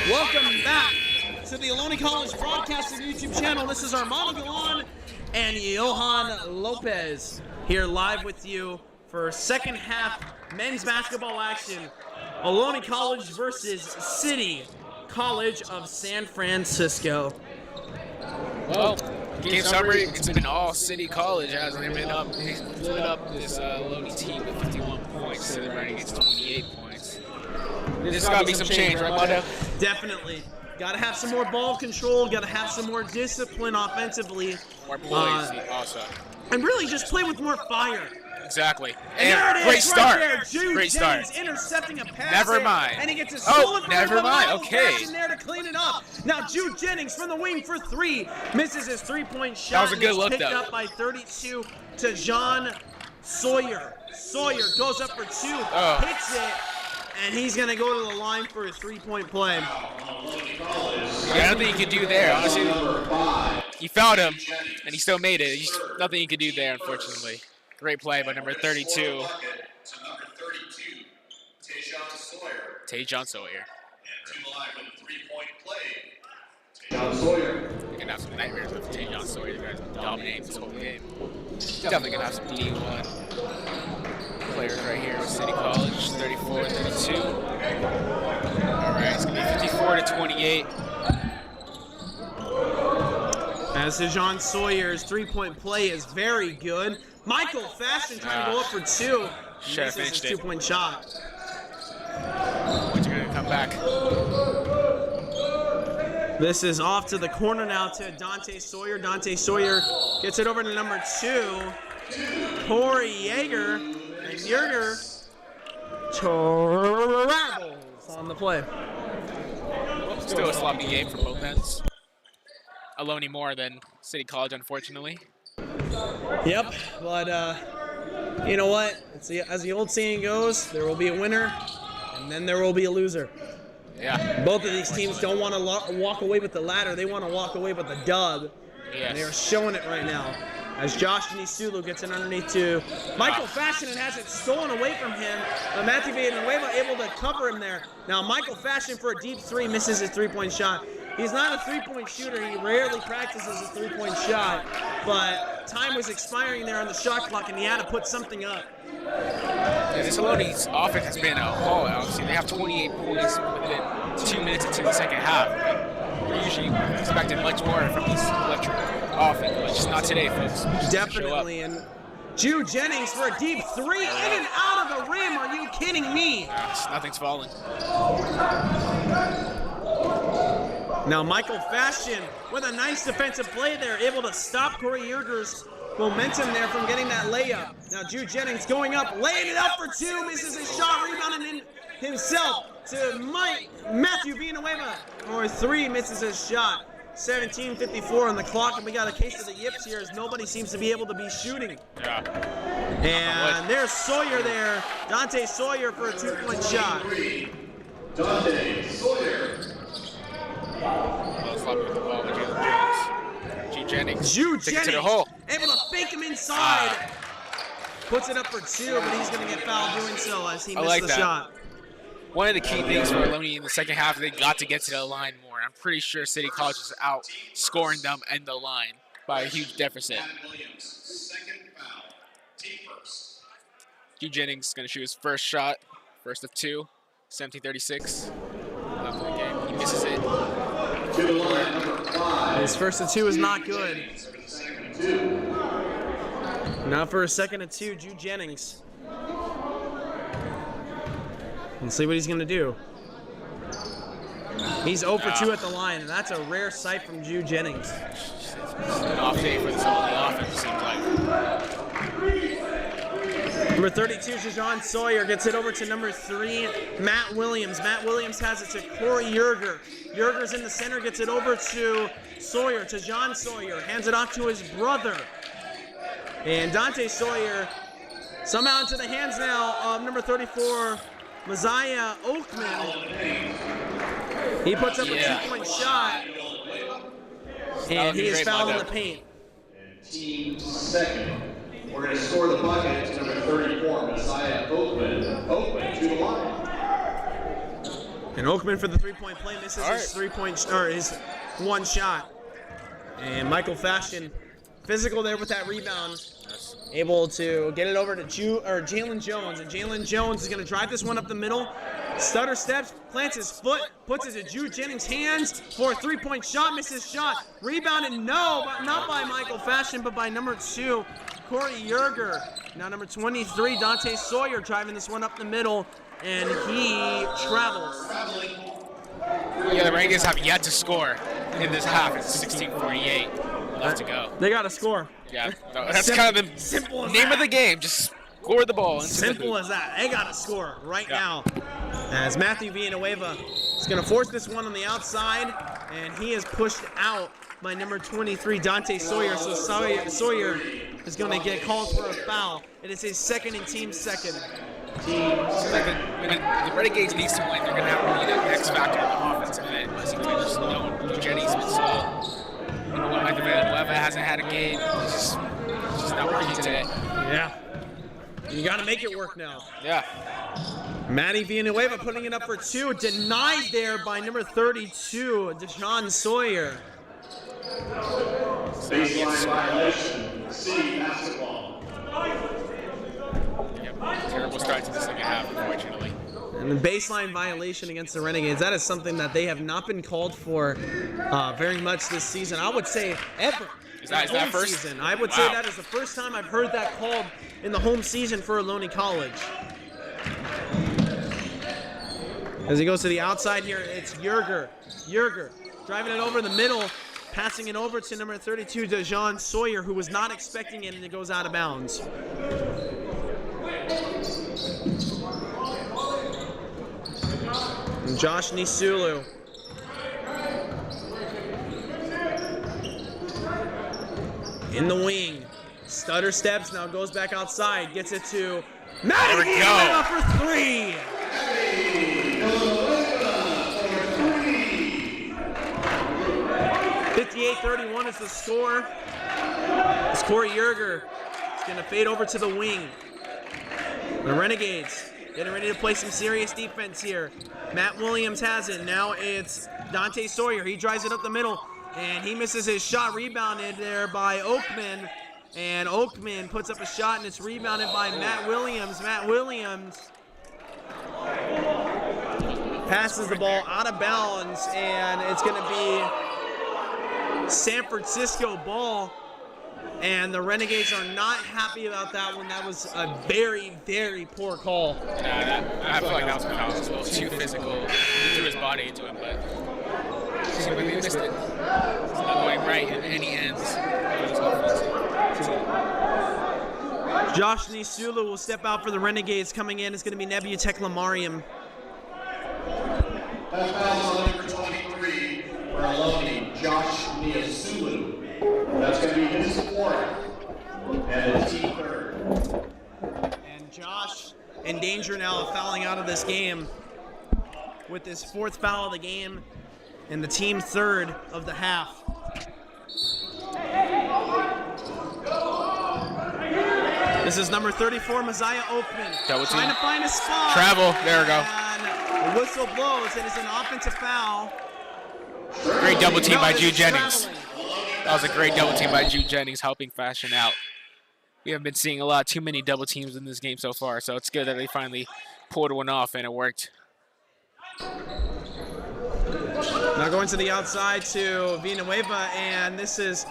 Welcome back to the Ohlone College Broadcasting YouTube channel. This is Armando Galán and Johan Lopez here live with you for second half men's basketball action. Ohlone College versus City College of San Francisco. Well, game summary, it's been all City College, hasn't it? They split up this Ohlone team with 51 points to the Renegades 28 points. There's got to be some change, right, Mondo? Definitely. Got to have some more ball control. Got to have some more discipline offensively. More poise, also. And really just play with more fire. Exactly. And there it is, great right start. there. Jude Great Jennings start. intercepting a pass. Never mind. And he gets a stolen never mind. Okay. there to clean it up. Now Jude Jennings from the wing for three. Misses his three-point shot. That was a good look, picked though. up by 32 to John Sawyer. Sawyer goes up for two, hits it, and he's going to go to the line for a three-point play. Yeah, nothing you could do there, honestly. He fouled him, and he still made it. Nothing you could do there, unfortunately. Great play by number 32. Tajon Sawyer. John Sawyer. You're gonna have some nightmares with Tajon Sawyer. You're gonna dominate this whole game. Definitely gonna have some D1 players right here with City College, 34 32. Alright, it's gonna be 54 to 28. As John Sawyer's three-point play is very good. Michael Fashion trying to go up for two. Should have finished it. Two-point shot. Points are gonna come back. This is off to the corner now to Dante Sawyer. Dante Sawyer gets it over to number two, Corey Yeager. And Yeager travels on the play. Still a sloppy game for both ends. Ohlone more than City College, unfortunately. Yep, but you know what? As the old saying goes, there will be a winner, and then there will be a loser. Yeah. Both of these teams don't want to walk away with the ladder. They want to walk away with the dub. Yes. And they are showing it right now. As Josh Nisulu gets it underneath to Michael Fashion and has it stolen away from him. Matthew Villanueva able to cover him there. Now Michael Fashion for a deep three misses his three-point shot. He's not a three-point shooter. He rarely practices a three-point shot. But time was expiring there on the shot clock, and he had to put something up. Yeah, this Ohlone's offense has been a haul. Obviously, they have 28 points within 2 minutes into the second half. We're usually expecting much more from this electric offense, but just not today, folks. Definitely. And Jude Jennings for a deep three, in and out of the rim. Are you kidding me? Nothing's falling. Now Michael Fashion with a nice defensive play there, able to stop Corey Yeager's momentum there from getting that layup. Now Jude Jennings going up, laying it up for two, misses his shot, rebounding in himself to Matthew Villanueva for three, misses his shot. 17:54 on the clock, and we got a case of the yips here as nobody seems to be able to be shooting. Yeah. And there's Sawyer there, Dante Sawyer for a two-point shot. Dante Sawyer. Jude Jennings. Jude Take it Jennings to the hole. able to fake him inside. Puts it up for two, but he's going to get fouled doing so as he missed the shot. One of the key things for Ohlone in the second half, they got to get to the line more. I'm pretty sure City College is out scoring them in the line by a huge deficit. Jude Jennings is going to shoot his first shot, first of two, 17:36 left in the game. He misses it. His first of two is not good. Now for a second of two, Jude Jennings. Let's see what he's going to do. He's 0 for 2 at the line, and that's a rare sight from Jude Jennings. An off day for this Ohlone offense, it seems like. Number 32, Jajon Sawyer gets it over to number 3, Matt Williams. Matt Williams has it to Corey Yeager. Yeager's in the center, gets it over to Sawyer, to John Sawyer. Hands it off to his brother. And Dante Sawyer somehow into the hands now of number 34, Messiah Oakman. He puts up a two-point shot, and he is fouled in the paint. And team second. We're going to score the bucket to number 34, Messiah Oakman. Oakman to the line. And Oakman for the three-point play misses his three-point or his one shot. And Michael Fashion, physical there with that rebound, able to get it over to Jalen Jones. And Jalen Jones is going to drive this one up the middle. Stutter steps, plants his foot, puts it in Jude Jennings' hands for a three-point shot, misses shot. Rebounded, no, but not by Michael Fashion, but by number 2, Corey Yerger. Now number 23, Dante Sawyer, driving this one up the middle, and he travels. Yeah, the Renegades have yet to score in this half. It's 16:48 left to go. They got to score. Yeah, no, that's kind of the name of the game. Just score the ball. Simple as that. They got to score right now. As Matthew Villanueva is going to force this one on the outside, and he is pushed out by number 23, Dante Sawyer. So Sawyer is going to get called for a foul. It is his second and team second. The Renegades needs to win. They're going to have to be the X factor in the offensive end. It seems like there's no Jenny's been slow. Like the Villanueva hasn't had a game. It's just not working today. Yeah. You got to make it work now. Yeah. Matty Villanueva putting it up for 2. Denied there by number 32, Deshaun Sawyer. Baseline violation, C, basketball. Terrible start to the second half, unfortunately. And the baseline violation against the Renegades, that is something that they have not been called for very much this season. I would say ever. Is that first? Season. I would say that is the first time I've heard that called in the home season for Ohlone College. As he goes to the outside here, it's Yerger. Yerger driving it over the middle, passing it over to number 32, Deshaun Sawyer, who was not expecting it, and it goes out of bounds. And Josh Nisulu. In the wing. Stutter steps, now goes back outside, gets it to Matty Villanueva for 3. 58-31 is the score. It's Corey Yerger. It's going to fade over to the wing. The Renegades getting ready to play some serious defense here. Matt Williams has it. Now it's Dante Sawyer. He drives it up the middle, and he misses his shot. Rebounded there by Oakman. And Oakman puts up a shot, and it's rebounded by Matt Williams. Matt Williams passes the ball out of bounds, and it's going to be San Francisco ball. And the Renegades are not happy about that one. That was a very, very poor call. I feel like that was a foul as well. Too physical. He threw his body into him, but it seemed like they missed it. It's not going right in any ends. Josh Nisulu will step out for the Renegades. Coming in is going to be Nebutek Lamariam. That foul on number 23 for Ohlone, Josh Nisulu. That's going to be his fourth and the team third. And Josh in danger now of fouling out of this game with his 4th foul of the game and the team 3rd of the half. This is number 34, Messiah Oakman. Trying to find a spot. Travel. There we go. And the whistle blows. It is an offensive foul. Great double team by Jude Jennings. That was a great double team by Jude Jennings, helping Fashion out. We haven't been seeing too many double teams in this game so far, so it's good that they finally pulled one off and it worked. Now going to the outside to Villanueva, and this is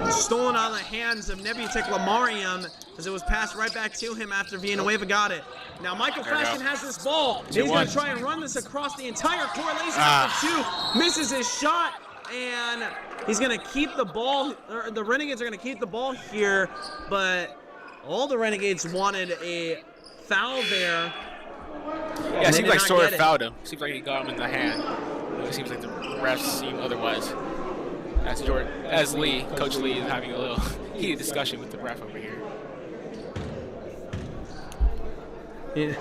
stolen out of the hands of Nebutek Lamariam as it was passed right back to him after Villanueva got it. Now Michael Fashion has this ball. He's going to try and run this across the entire court. Lays it up for 2, misses his shot, and he's going to keep the ball. The Renegades are going to keep the ball here, but all the Renegades wanted a foul there. Yeah, it seems like Sawyer fouled him. Seems like he got him in the hand. It seems like the refs seem otherwise. As Lee, Coach Lee, is having a little heated discussion with the ref over here. Yeah.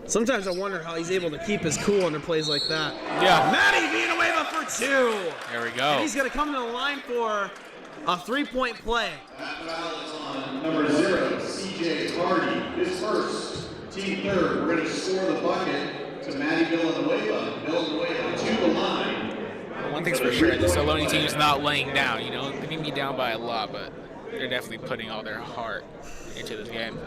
Sometimes I wonder how he's able to keep his cool under plays like that. Yeah. Matty Villanueva for 2. There we go. And he's going to come to the line for a 3-point play. That foul is on number 0, CJ Hardy. His first, team 3rd. We're going to score the bucket. to Maddie Villanueva. Villanueva to the line. One thing's for sure, this Ohlone team is not laying down. You know, they may be down by a lot, but they're definitely putting all their heart into this game.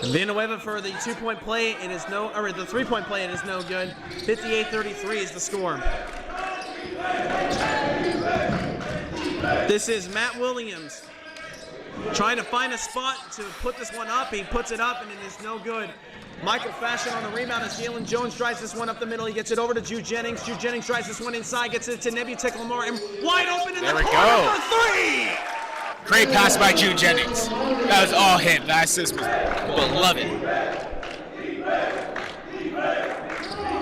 Villanueva for the 2-point play, it is no, or the 3-point play, it is no good. 58-33 is the score. This is Matt Williams trying to find a spot to put this one up. He puts it up and it is no good. Michael Fashion on the rebound as Jalen Jones drives this one up the middle. He gets it over to Jude Jennings. Jude Jennings drives this one inside, gets it to Nebby Lamar, and wide open in the corner for 3! Great pass by Jude Jennings. That was all him. That assist was beloved.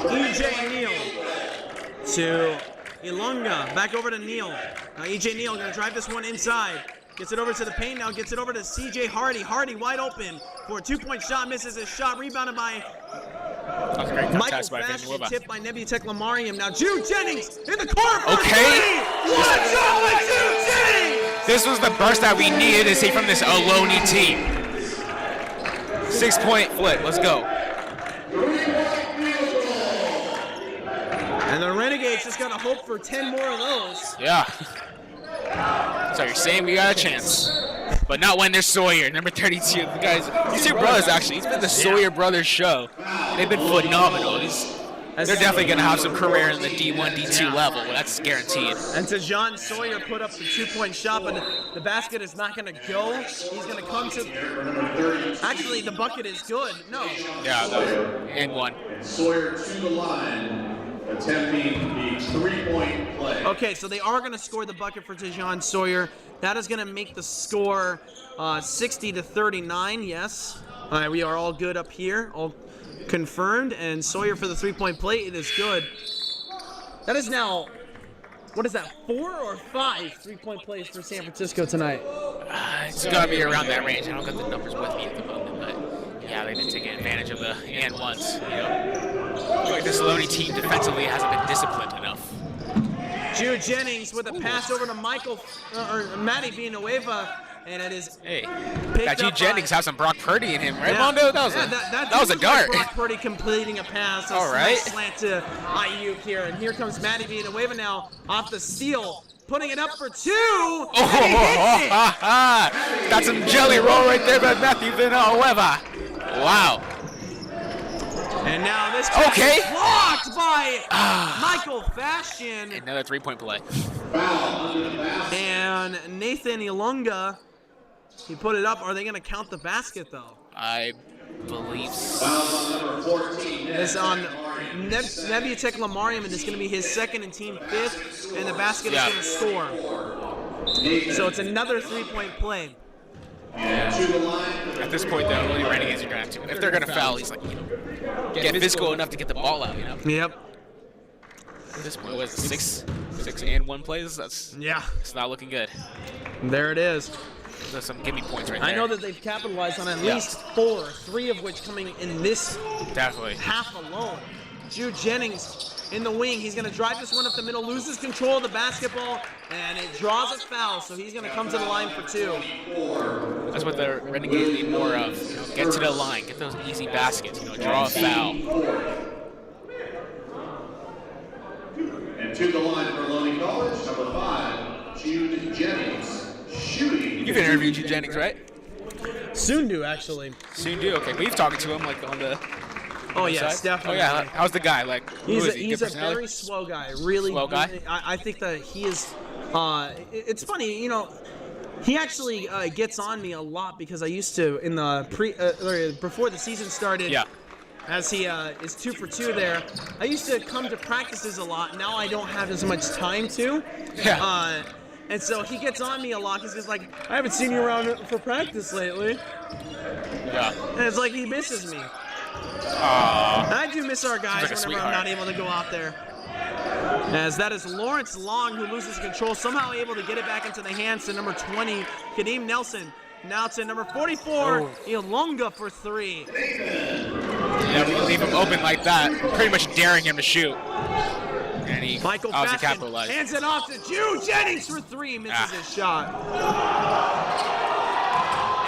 EJ Neal to Ilunga. Back over to Neal. Now EJ Neal going to drive this one inside. Gets it over to the paint now. Gets it over to CJ Hardy. Hardy wide open for a 2-point shot. Misses his shot. Rebounded by Michael Fashion. Tipped by Nebby Lamarium. Now Jude Jennings in the corner. Okay. What shot by Jude Jennings! This was the burst that we needed to see from this Ohlone team. 6-point flip. Let's go. And the Renegades just got to hope for 10 more of those. Yeah. So you're saying we got a chance, but not when there's Sawyer, number 32. The guys, these two brothers actually, it's been the Sawyer brothers show. They've been phenomenal. They're definitely going to have some career in the D1, D2 level. That's guaranteed. And to John Sawyer put up the 2-point shot, but the basket is not going to go. He's going to come to... Actually, the bucket is good. No. Yeah, and one. Sawyer to the line, attempting the 3-point play. Okay, so they are going to score the bucket for Tejon Sawyer. That is going to make the score 60-39, yes. All right, we are all good up here, all confirmed. And Sawyer for the 3-point play, it is good. That is now, what is that, 4 or 5 3-point plays for San Francisco tonight? It's got to be around that range. I don't got the numbers with me at the moment, but yeah, they didn't take advantage of the and ones. You know, I feel like this Ohlone team defensively hasn't been disciplined enough. Jude Jennings with a pass over to Matty Villanueva, and it is That Jude Jennings has some Brock Purdy in him, right, Mondo? That was a dart. Like Brock Purdy completing a pass. All right. Nice slant to Ayuk here, and here comes Matty Villanueva now off the steal, putting it up for 2. That's some jelly roll right there by Matthew Villanueva. Wow. And now this pass is blocked by Michael Fashion. Another 3-point play. And Nathan Ilunga, he put it up. Are they going to count the basket, though? I believe so. It's on Nebby Lamarium, and it's going to be his second and team 5th, and the basket is going to score. So it's another 3-point play. At this point, though, the Renegades are going to have to. If they're going to foul, he's like, get physical enough to get the ball out, you know? Yep. At this point, was it 6 and 1 plays? It's not looking good. There it is. There's some gimme points right there. I know that they've capitalized on at least 4, 3 of which coming in this half alone. Jude Jennings in the wing. He's going to drive this one up the middle, loses control of the basketball, and it draws a foul, so he's going to come to the line for 2. That's what the Renegades need more of. You know, get to the line, get those easy baskets, draw a foul. And to the line for Ohlone College, number 5, Jude Jennings, shooting. You've interviewed Jude Jennings, right? Soon do, actually. Soon do? Okay, we've talked to him, like, on the... Oh, yes, definitely. Oh, yeah. How's the guy? Like, he's a very swell guy. Really, swell guy? I think that he is. It's funny, he actually gets on me a lot because I used to in the before the season started. Yeah. As he is 2 for 2 there, I used to come to practices a lot. Now I don't have as much time to. Yeah. And so he gets on me a lot because he's like, I haven't seen you around for practice lately. Yeah. And it's like he misses me. I do miss our guys whenever I'm not able to go out there. As that is Lawrence Long who loses control, somehow able to get it back into the hands to number 20, Kadeem Nelson. Now to number 44, Ilunga for 3. Yeah, we can leave him open like that, pretty much daring him to shoot. And he Michael obviously Fashion capitalized. hands it off to Jude Jennings for 3, misses his shot.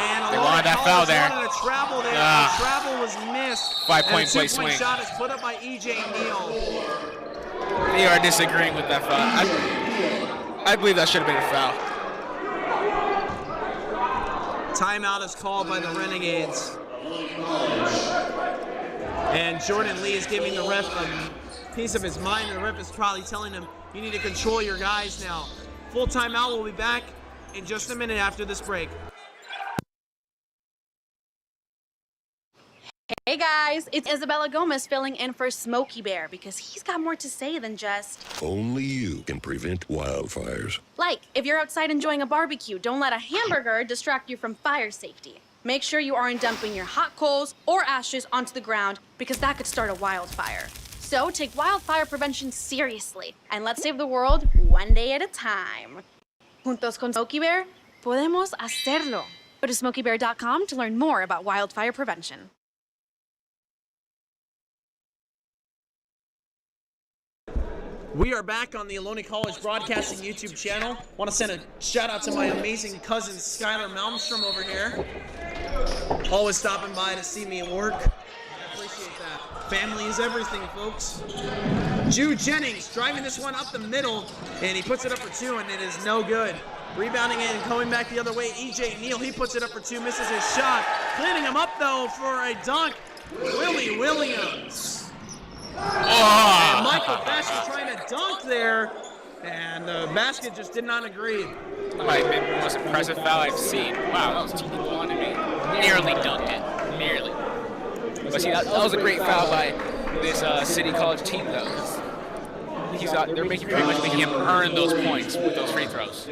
And They wanted that foul there. Wanted a travel there. Ah. The travel was missed. 5-point play And a 2-point swing. shot is put up by E.J. Neal. They are disagreeing with that foul. I believe that should have been a foul. Timeout is called by the Renegades. And Jordan Lee is giving the ref a piece of his mind. The ref is probably telling him, you need to control your guys now. Full timeout. We'll be back in just a minute after this break. Hey guys, it's Isabella Gomez filling in for Smokey Bear because he's got more to say than just, Only you can prevent wildfires. like, if you're outside enjoying a barbecue, don't let a hamburger distract you from fire safety. Make sure you aren't dumping your hot coals or ashes onto the ground because that could start a wildfire. So take wildfire prevention seriously and let's save the world one day at a time. Juntos con Smokey Bear, podemos hacerlo. Go to smokeybear.com to learn more about wildfire prevention. We are back on the Ohlone College Broadcasting YouTube channel. Want to send a shout out to my amazing cousin Skylar Malmstrom over here. Always stopping by to see me at work. I appreciate that. Family is everything, folks. Jude Jennings driving this one up the middle, and he puts it up for 2, and it is no good. Rebounding it and coming back the other way, E.J. Neal, he puts it up for 2, misses his shot. Cleaning him up, though, for a dunk. Willie Williams. And Michael Fashion trying to dunk there, and the basket just did not agree. That might have been the most impressive foul I've seen. Wow, that was teeny on to me. Nearly dunked it. Nearly. But see, that was a great foul by this City College team, though. They're pretty much making him earn those points with those free throws.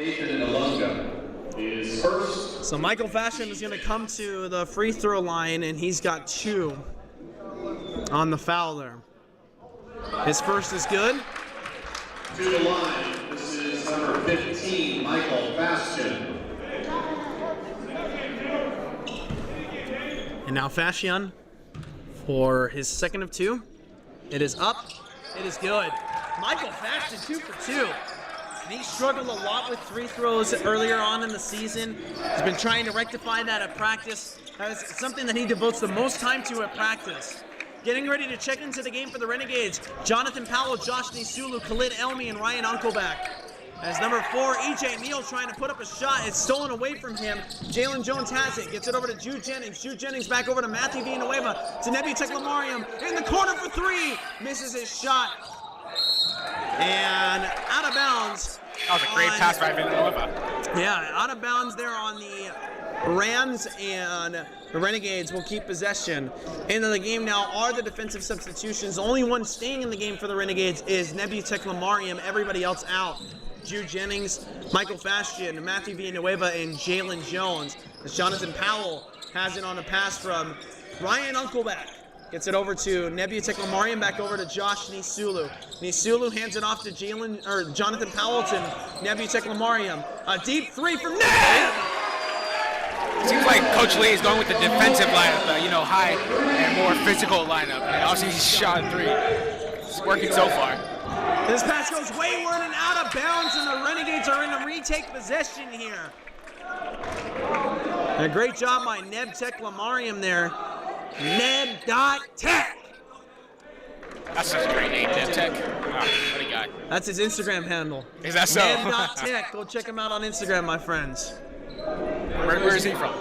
So Michael Fashion is going to come to the free throw line, and he's got 2 on the foul there. His first is good. To the line, this is number 15, Michael Fashion. And now Fashion for his second of 2. It is up. It is good. Michael Fashion 2 for 2. And he struggled a lot with free throws earlier on in the season. He's been trying to rectify that at practice. That's something that he devotes the most time to at practice. Getting ready to check into the game for the Renegades, Jonathan Powell, Josh Nisulu, Khalid Elmi, and Ryan Uncleback. As number 4, E.J. Neal trying to put up a shot. It's stolen away from him. Jalen Jones has it. Gets it over to Jude Jennings. Jude Jennings back over to Matthew Villanueva. To Nebi Teklamariam in the corner for 3. Misses his shot. And out of bounds. That was a great pass by Villanueva. Yeah, out of bounds there on the Rams, and the Renegades will keep possession. Into the game now are the defensive substitutions. The only one staying in the game for the Renegades is Nebi Teklamariam. Everybody else out. Jude Jennings, Michael Fashion, Matthew Villanueva, and Jalen Jones. As Jonathan Powell has it on a pass from Ryan Uncleback. Gets it over to Nebi Teklamariam, back over to Josh Nisulu. Nisulu hands it off to Jonathan Powell to Nebi Teklamariam. A deep 3 from Neb! Seems like Coach Lee is going with the defensive lineup, high and more physical lineup. And obviously he's shot 3. It's working so far. This pass goes wayward and out of bounds, and the Renegades are in a retake possession here. And a great job by Neb Teklamariam there. Neb.Tech. That's such a great name, Neb Tech. What a guy. That's his Instagram handle. Is that so? Neb.Tech. Go check him out on Instagram, my friends. Where is he from?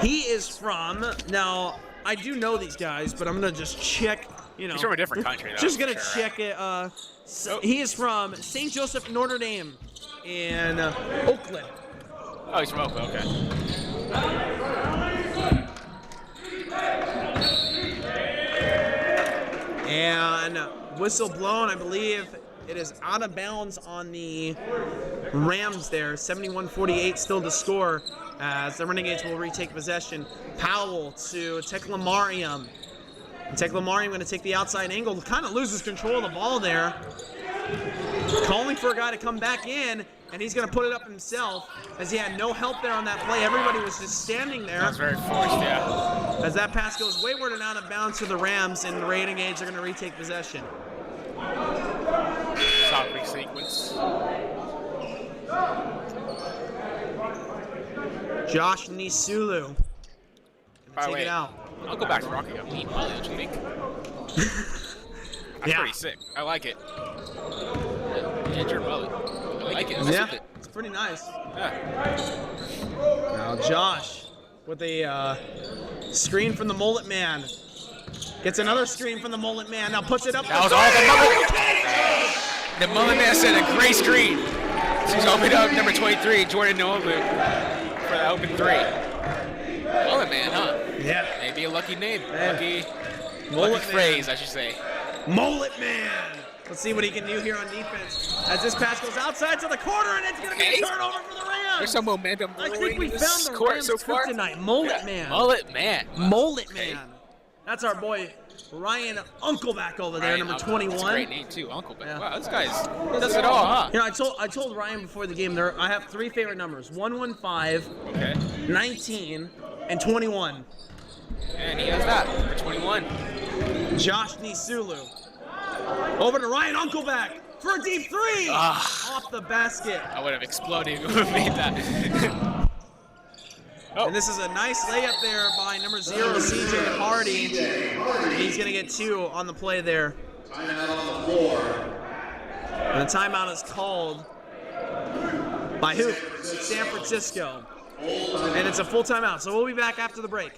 He is from, now, I do know these guys, but I'm going to just check, He's from a different country, though. Just going to check it. He is from St. Joseph, Notre Dame in Oakland. Oh, he's from Oakland, okay. And whistle blown, I believe it is out of bounds on the Rams there. 71-48 still to score as the Renegades will retake possession. Powell to Teklamariam. Teklamariam going to take the outside angle. Kind of loses control of the ball there. Calling for a guy to come back in, and he's going to put it up himself as he had no help there on that play. Everybody was just standing there. That was very forced, yeah. As that pass goes wayward and out of bounds to the Rams, and the Renegades are going to retake possession. Soft sequence. Josh Nisulu. By the Take way, it out. I'll go back to rocking a meat molly, don't you think? That's pretty sick. I like it. Ginger mullet. I like it. Yeah, it's pretty nice. Yeah. Now Josh with a screen from the Mullet Man. Gets another screen from the Mullet Man. Now puts it up. That was all the Mullet Man said a great screen. She's opened up number 23, Jordan Nolu, for the open three. Mullet Man, huh? Yeah. Maybe a lucky name. Man. Lucky phrase, I should say. Mullet Man. Let's see what he can do here on defense. As this pass goes outside to the corner, and it's going to be a turnover for the Rams. There's some momentum. I think we found the court Rams so far. tonight. Mullet Man. Mullet Man. Mullet Man. That's our boy Ryan Uncleback over there, number 21. That's a great name too, Uncleback. Yeah. Wow, this guy's does it all, huh? You know, I told Ryan before the game I have 3 favorite numbers: 115, Okay. 19, and 21. And he has that. Number 21. Josh Nisulu. Over to Ryan Uncleback for a deep 3. Off the basket. I would have exploded if we would have made that. And this is a nice layup there by number 0, CJ Hardy. He's going to get 2 on the play there. Timeout on the floor. And the timeout is called by who? San Francisco. And it's a full timeout, so we'll be back after the break.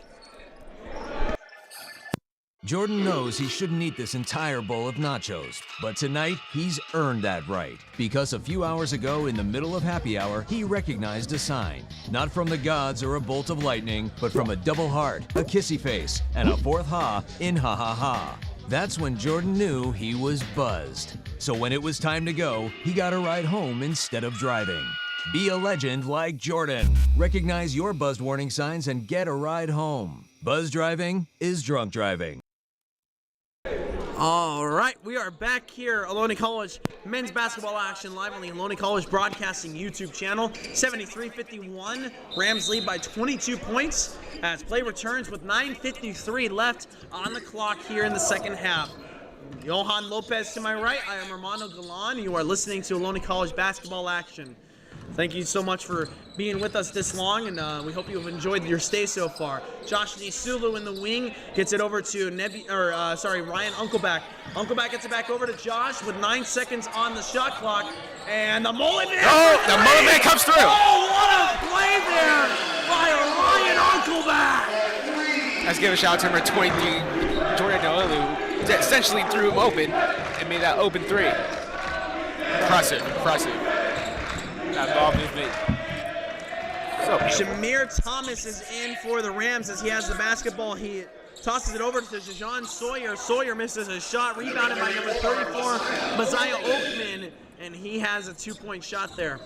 Jordan knows he shouldn't eat this entire bowl of nachos, but tonight he's earned that right because a few hours ago in the middle of happy hour, he recognized a sign. Not from the gods or a bolt of lightning, but from a double heart, a kissy face, and a 4th ha in ha ha ha. That's when Jordan knew he was buzzed. So when it was time to go, he got a ride home instead of driving. Be a legend like Jordan. Recognize your buzzed warning signs and get a ride home. Buzz driving is drunk driving. All right, we are back here, Ohlone College men's basketball action live on the Ohlone College Broadcasting YouTube channel. 73-51, Rams lead by 22 points as play returns with 9:53 left on the clock here in the second half. Johan Lopez to my right, I am Armando Galan. You are listening to Ohlone College basketball action. Thank you so much for being with us this long, and we hope you've enjoyed your stay so far. Josh Nisulu in the wing gets it over to Ryan Uncleback. Uncleback gets it back over to Josh with 9 seconds on the shot clock, and the Mullet Man. Oh, the Mullet Man comes through. Oh, what a play there by Ryan Uncleback. Let's give a shout out to number 23, Jordan Nolu, who essentially threw him open and made that open 3. Impressive. That ball movement. So Jameer Thomas is in for the Rams as he has the basketball. He tosses it over to Jajon Sawyer. Sawyer misses a shot, rebounded by number 34, Messiah Oakman, and he has a 2-point shot there.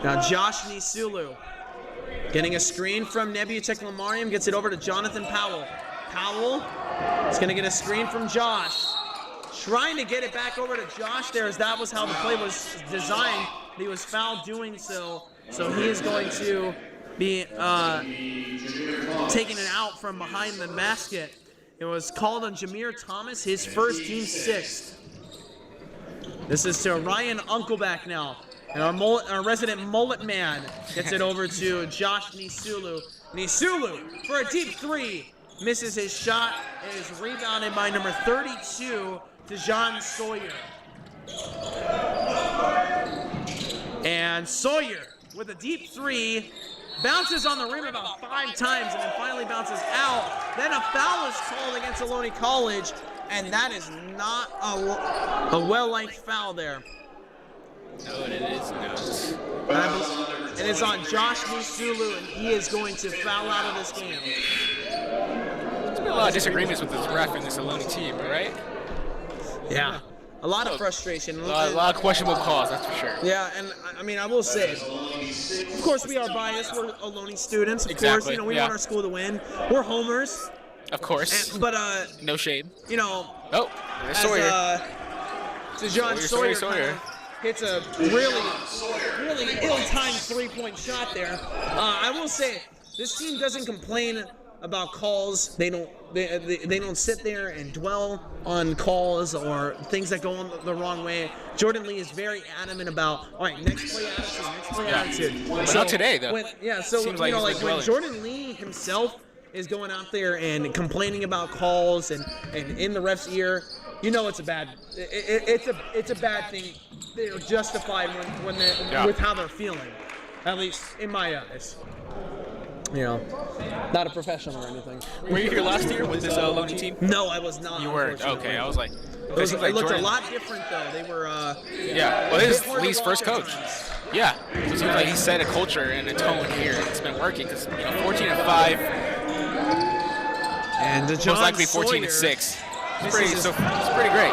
Now Josh Nisulu getting a screen from Nebutek Lamariam, gets it over to Jonathan Powell. Powell is going to get a screen from Josh. Trying to get it back over to Josh there, as that was how the play was designed. He was fouled doing so. So he is going to be taking it out from behind the basket. It was called on Jameer Thomas, his first, team 6th. This is to Ryan Uncleback now. And our resident Mullet Man gets it over to Josh Nisulu. Nisulu for a deep 3. Misses his shot. It is rebounded by number 32, Jajon Sawyer. And Sawyer with a deep 3, bounces on the rim about 5 times and then finally bounces out. Then a foul is called against Ohlone College, and that is not a well-liked foul there. No, it is not. And it's on Josh Nisulu, and he is going to foul out of this game. There's been a lot of disagreements with this ref and this Ohlone team, right? Yeah. A lot of frustration. A lot of questionable calls, that's for sure. Yeah, and I mean, I will say, of course we are biased. We're Ohlone students. Of course, we want our school to win. We're homers. Of course. But no shame. You know. Oh, there's Sawyer. Jajon Sawyer hits a really ill-timed 3-point shot there. I will say, this team doesn't complain about calls. They don't sit there and dwell on calls or things that go on the wrong way. Jordan Lee is very adamant about, all right, next play attitude. But not today, though. Seems like when Jordan Lee himself is going out there and complaining about calls and in the ref's ear, it's a bad thing. They're justified when they're with how they're feeling, at least in my eyes. Not a professional or anything. Were you here last year with this Ohlone team? No, I was not. You weren't? Okay, I was like... It looked a lot different, though. They were... well, this is Lee's first coach. Yeah. So it seems like he set a culture and a tone here. It's been working because, 14-5... And most likely 14-6. It's pretty great,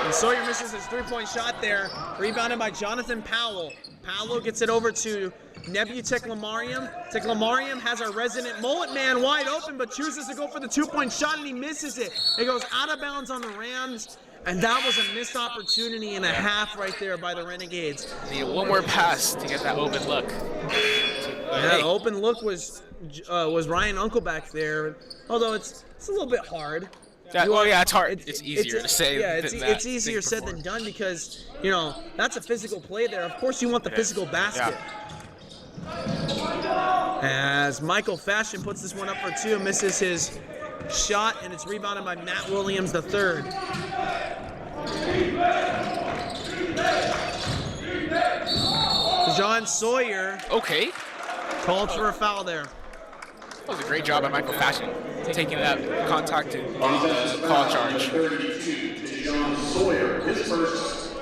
And Sawyer misses his three-point shot there. Rebounded by Jonathan Powell. Powell gets it over to Nebu Teklamariam. Teklamariam has our resident mullet man wide open, but chooses to go for the two-point shot, and he misses it. It goes out of bounds on the Rams, and that was a missed opportunity and a half right there by the Renegades. Need one more pass to get that open look. Yeah, the open look was Ryan Uncleback there, although it's a little bit hard. It's hard. It's easier to say. Yeah, it's easier said than done because, that's a physical play there. Of course you want the physical basket. As Michael Fashion puts this one up for two, misses his shot, and it's rebounded by Matt Williams III. John Sawyer. Okay. Called for a foul there. That was a great job by Michael Fashion, taking that contact and call charge. 32 to John Sawyer, his first,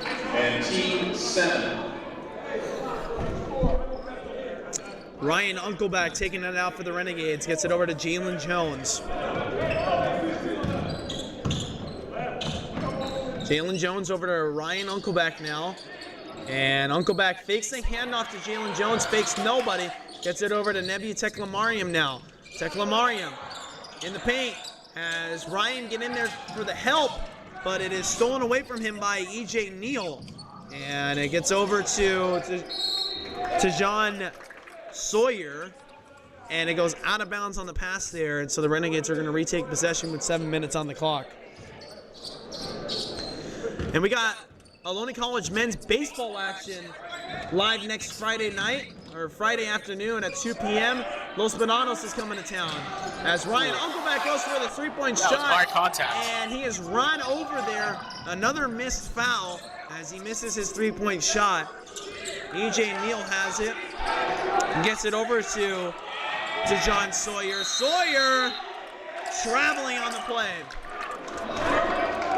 and team 7. Ryan Uncleback taking it out for the Renegades, gets it over to Jalen Jones. Jalen Jones over to Ryan Uncleback now. And Uncleback fakes the handoff to Jalen Jones, fakes nobody. Gets it over to Nebu Teklamariam now. Teklamariam in the paint has Ryan get in there for the help, but it is stolen away from him by E.J. Neal. And it gets over to John Sawyer, and it goes out of bounds on the pass there. And so the Renegades are going to retake possession with 7 minutes on the clock. And we got Ohlone College men's baseball action live next Friday night, or Friday afternoon at 2 p.m. Los Bananos is coming to town. As Ryan Uncleback goes for the three-point shot. Hard contact. And he is run over there. Another missed foul as he misses his three-point shot. E.J. Neal has it. Gets it over to John Sawyer. Sawyer traveling on the play.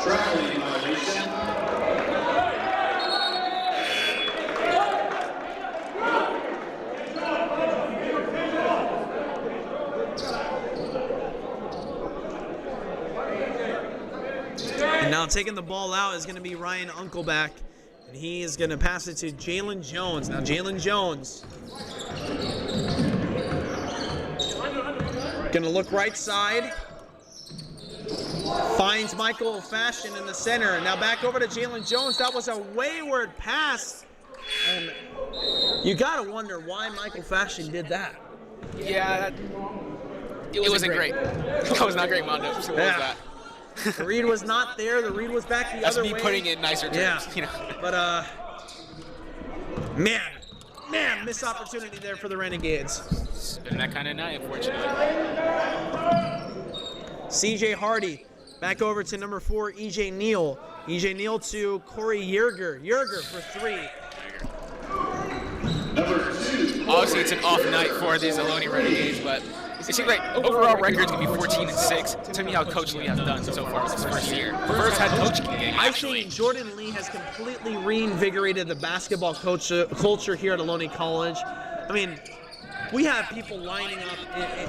Traveling violation. And now taking the ball out is going to be Ryan Uncleback. And he is going to pass it to Jalen Jones. Now Jalen Jones going to look right side. Finds Michael Fashion in the center. Now back over to Jalen Jones. That was a wayward pass. And you got to wonder why Michael Fashion did that. Yeah, it wasn't great. That was not great, Mondo. So what was that? The read was not there. The read was back the other way. That's me putting it in nicer terms. Yeah. But, man, missed opportunity there for the Renegades. It's been that kind of night, unfortunately. C.J. Hardy back over to number 4, E.J. Neal. E.J. Neal to Corey Yerger. Yerger for 3. Obviously, it's an off night for these Ohlone Renegades, but it seems like overall record's going to be 14-6. To me, how Coach Lee has done so far this first year. First head coaching game, actually. I think Jordan Lee has completely reinvigorated the basketball culture here at Ohlone College. I mean, we have people lining up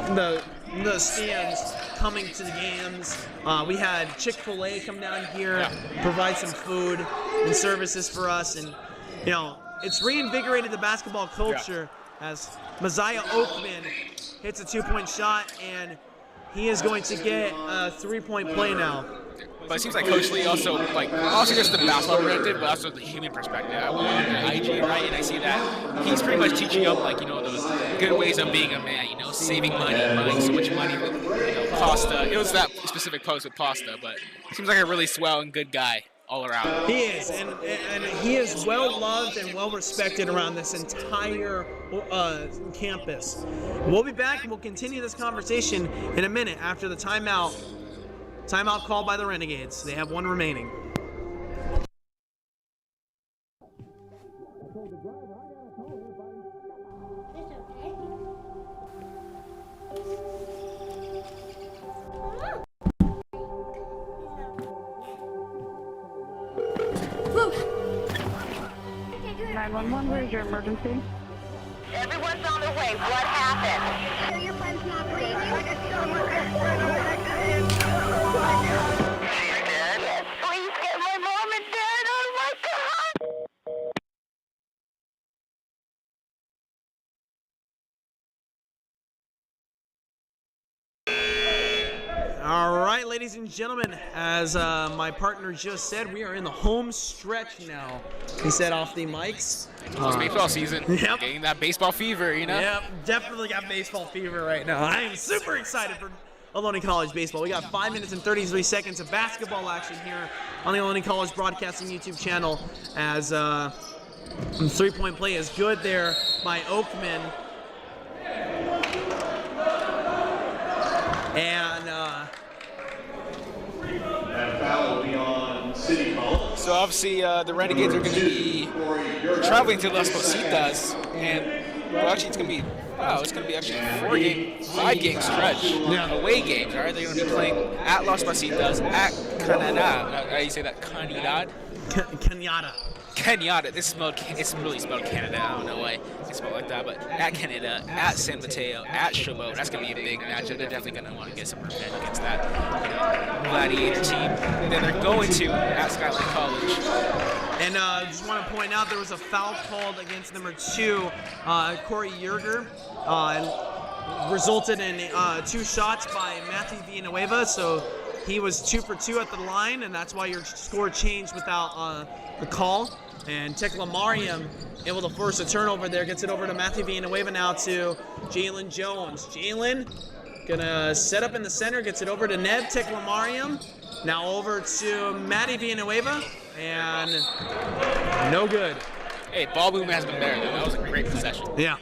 in the stands coming to the games. We had Chick-fil-A come down here, provide some food and services for us. And, it's reinvigorated the basketball culture as Messiah Oakman hits a 2-point shot, and he is going to get a 3-point play now. But it seems like Coach Lee also, like, also just the basketball oriented, but also the human perspective. I went on the IG, right, and I see that he's pretty much teaching up, like, you know, those good ways of being a man, you know, saving money, buying so much money with, you know, pasta. It was that specific post with pasta, but seems like a really swell and good guy all around. He is, and he is well loved and well respected around this entire campus. We'll be back and we'll continue this conversation in a minute after the timeout called by the Renegades. They have one remaining. Whoa. 911, where's your emergency? Everyone's on their way. What happened? Your friend's not breathing. She's dead. Yes, please get my mom and dad. Oh my God. All right, ladies and gentlemen, as my partner just said, we are in the home stretch now. He said off the mics. It's baseball season. Yep. Getting that baseball fever, you know? Yep, definitely got baseball fever right now. I am super excited for Ohlone College baseball. We got 5 minutes and 33 seconds of basketball action here on the Ohlone College Broadcasting YouTube channel as three-point play is good there by Oakman. And That foul will be on City College. So obviously the Renegades are going to be traveling to Las Positas, and well, actually it's going to be actually 5 game stretch away games. All right, they're going to be playing at Las Positas, at Canada. How do you say that? Canidad? Kenyatta. It's really spelled Canada. I don't know why it's spelled like that, but at Canada, at San Mateo, at Chabot. That's going to be a big matchup. They're definitely going to want to get some revenge against that, you know, gladiator team. And then they're going to at Skyline College. And just want to point out there was a foul called against number 2, Corey Yerger, and resulted in 2 shots by Matthew Villanueva. So he was 2 for 2 at the line, and that's why your score changed without the call. And Tekla Mariam able to force a turnover there, gets it over to Matthew Villanueva now to Jalen Jones. Jalen gonna set up in the center, gets it over to Neb Tekla Mariam. Now over to Matty Villanueva, and no good. Hey, ball movement has been there, though. That was a great possession. Yeah.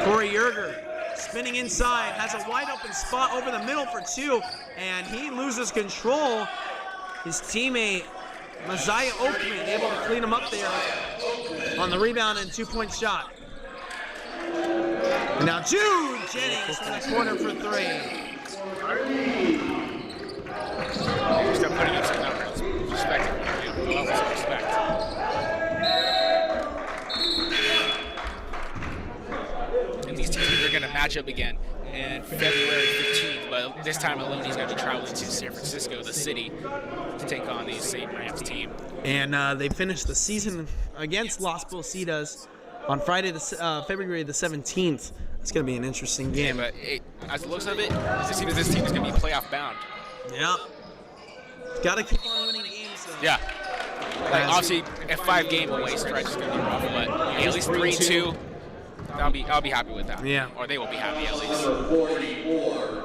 Corey Yerger spinning inside, has a wide open spot over the middle for 2, and he loses control. His teammate, Messiah Oakman, able to clean him up there on the rebound and 2-point shot. And now Jude Jennings from the corner for 3. Start putting up some numbers. Respect it. You know, levels of respect. And these teams are going to match up again in February 15th, but this time Ohlone going to be traveling to San Francisco, the city, to take on these same Rams team. And they finished the season against Las Positas on Friday, February the 17th. It's going to be an interesting game. Yeah, but as it looks of it, this team is going to be playoff bound. Yeah. Got to keep on winning games, though. Yeah. Like, obviously, a 5-game away stretch is going to be rough, but at least 3-2. I'll be happy with that. Yeah. Or they will be happy at least. Number 44,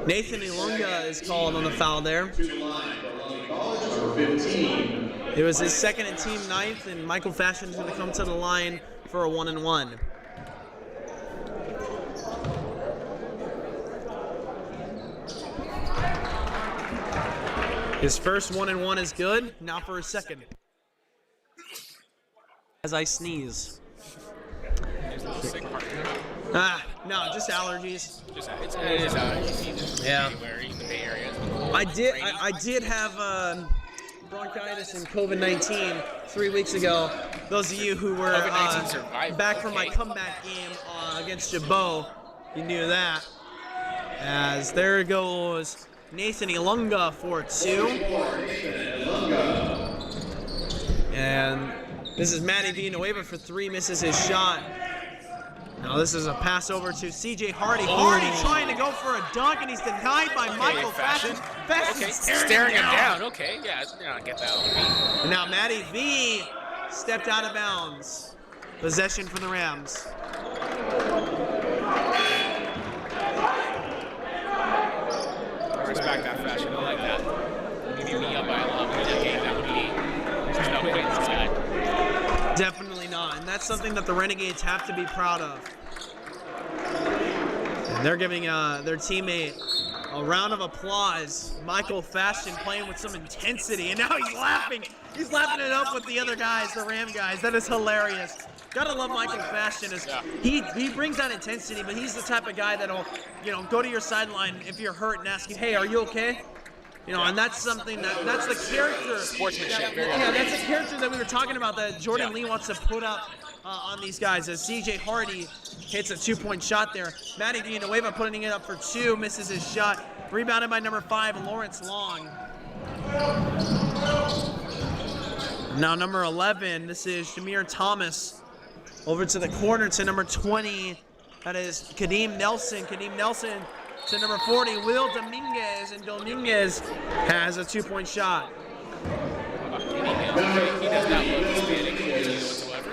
Nathan Ilunga is called on the foul there. to the line for Ohlone College, number 15. It was his second and team 9th, and Michael Fashion is going to come to the line for a 1-and-1. His first 1-and-1 is good. Now for his second. As I sneeze. There's a little sick part. No, just allergies. It is allergy season. Yeah. Everywhere, even the Bay Area. I did have bronchitis and COVID-19 3 weeks ago. Those of you who were COVID-19 survived, back from my okay. comeback game against Chabot, you knew that. As there goes Nathan Ilunga for 2. And And this is Matty Villanueva for 3, misses his shot. Now this is a pass over to CJ Hardy. Hardy trying to go for a dunk, and he's denied by Michael Fashion. Okay, staring him down. Okay, yeah, I don't get that one. And now Matty V stepped out of bounds. Possession for the Rams. I respect that Fashion. I like that. Maybe me up by a lot in that game. That would be. There's no way this guy. Definitely not, and that's something that the Renegades have to be proud of. And they're giving their teammate a round of applause. Michael Fashion playing with some intensity, and now he's laughing. He's laughing it up with the other guys, the Ram guys. That is hilarious. Gotta love Michael Fashion. He brings that intensity, but he's the type of guy that'll, go to your sideline if you're hurt and ask you, hey, are you okay? And that's something that's the character. Sportsmanship. That's the character that we were talking about that Jordan Lee wants to put up on these guys. As CJ Hardy hits a 2-point shot there. Matty Villanueva putting it up for 2, misses his shot. Rebounded by number 5, Lawrence Long. Now number 11, this is Jameer Thomas. Over to the corner to number 20. That is Kadeem Nelson. Kadeem Nelson to number 40, Will Dominguez, and Dominguez has a 2-point shot. He does not look Hispanic whatsoever.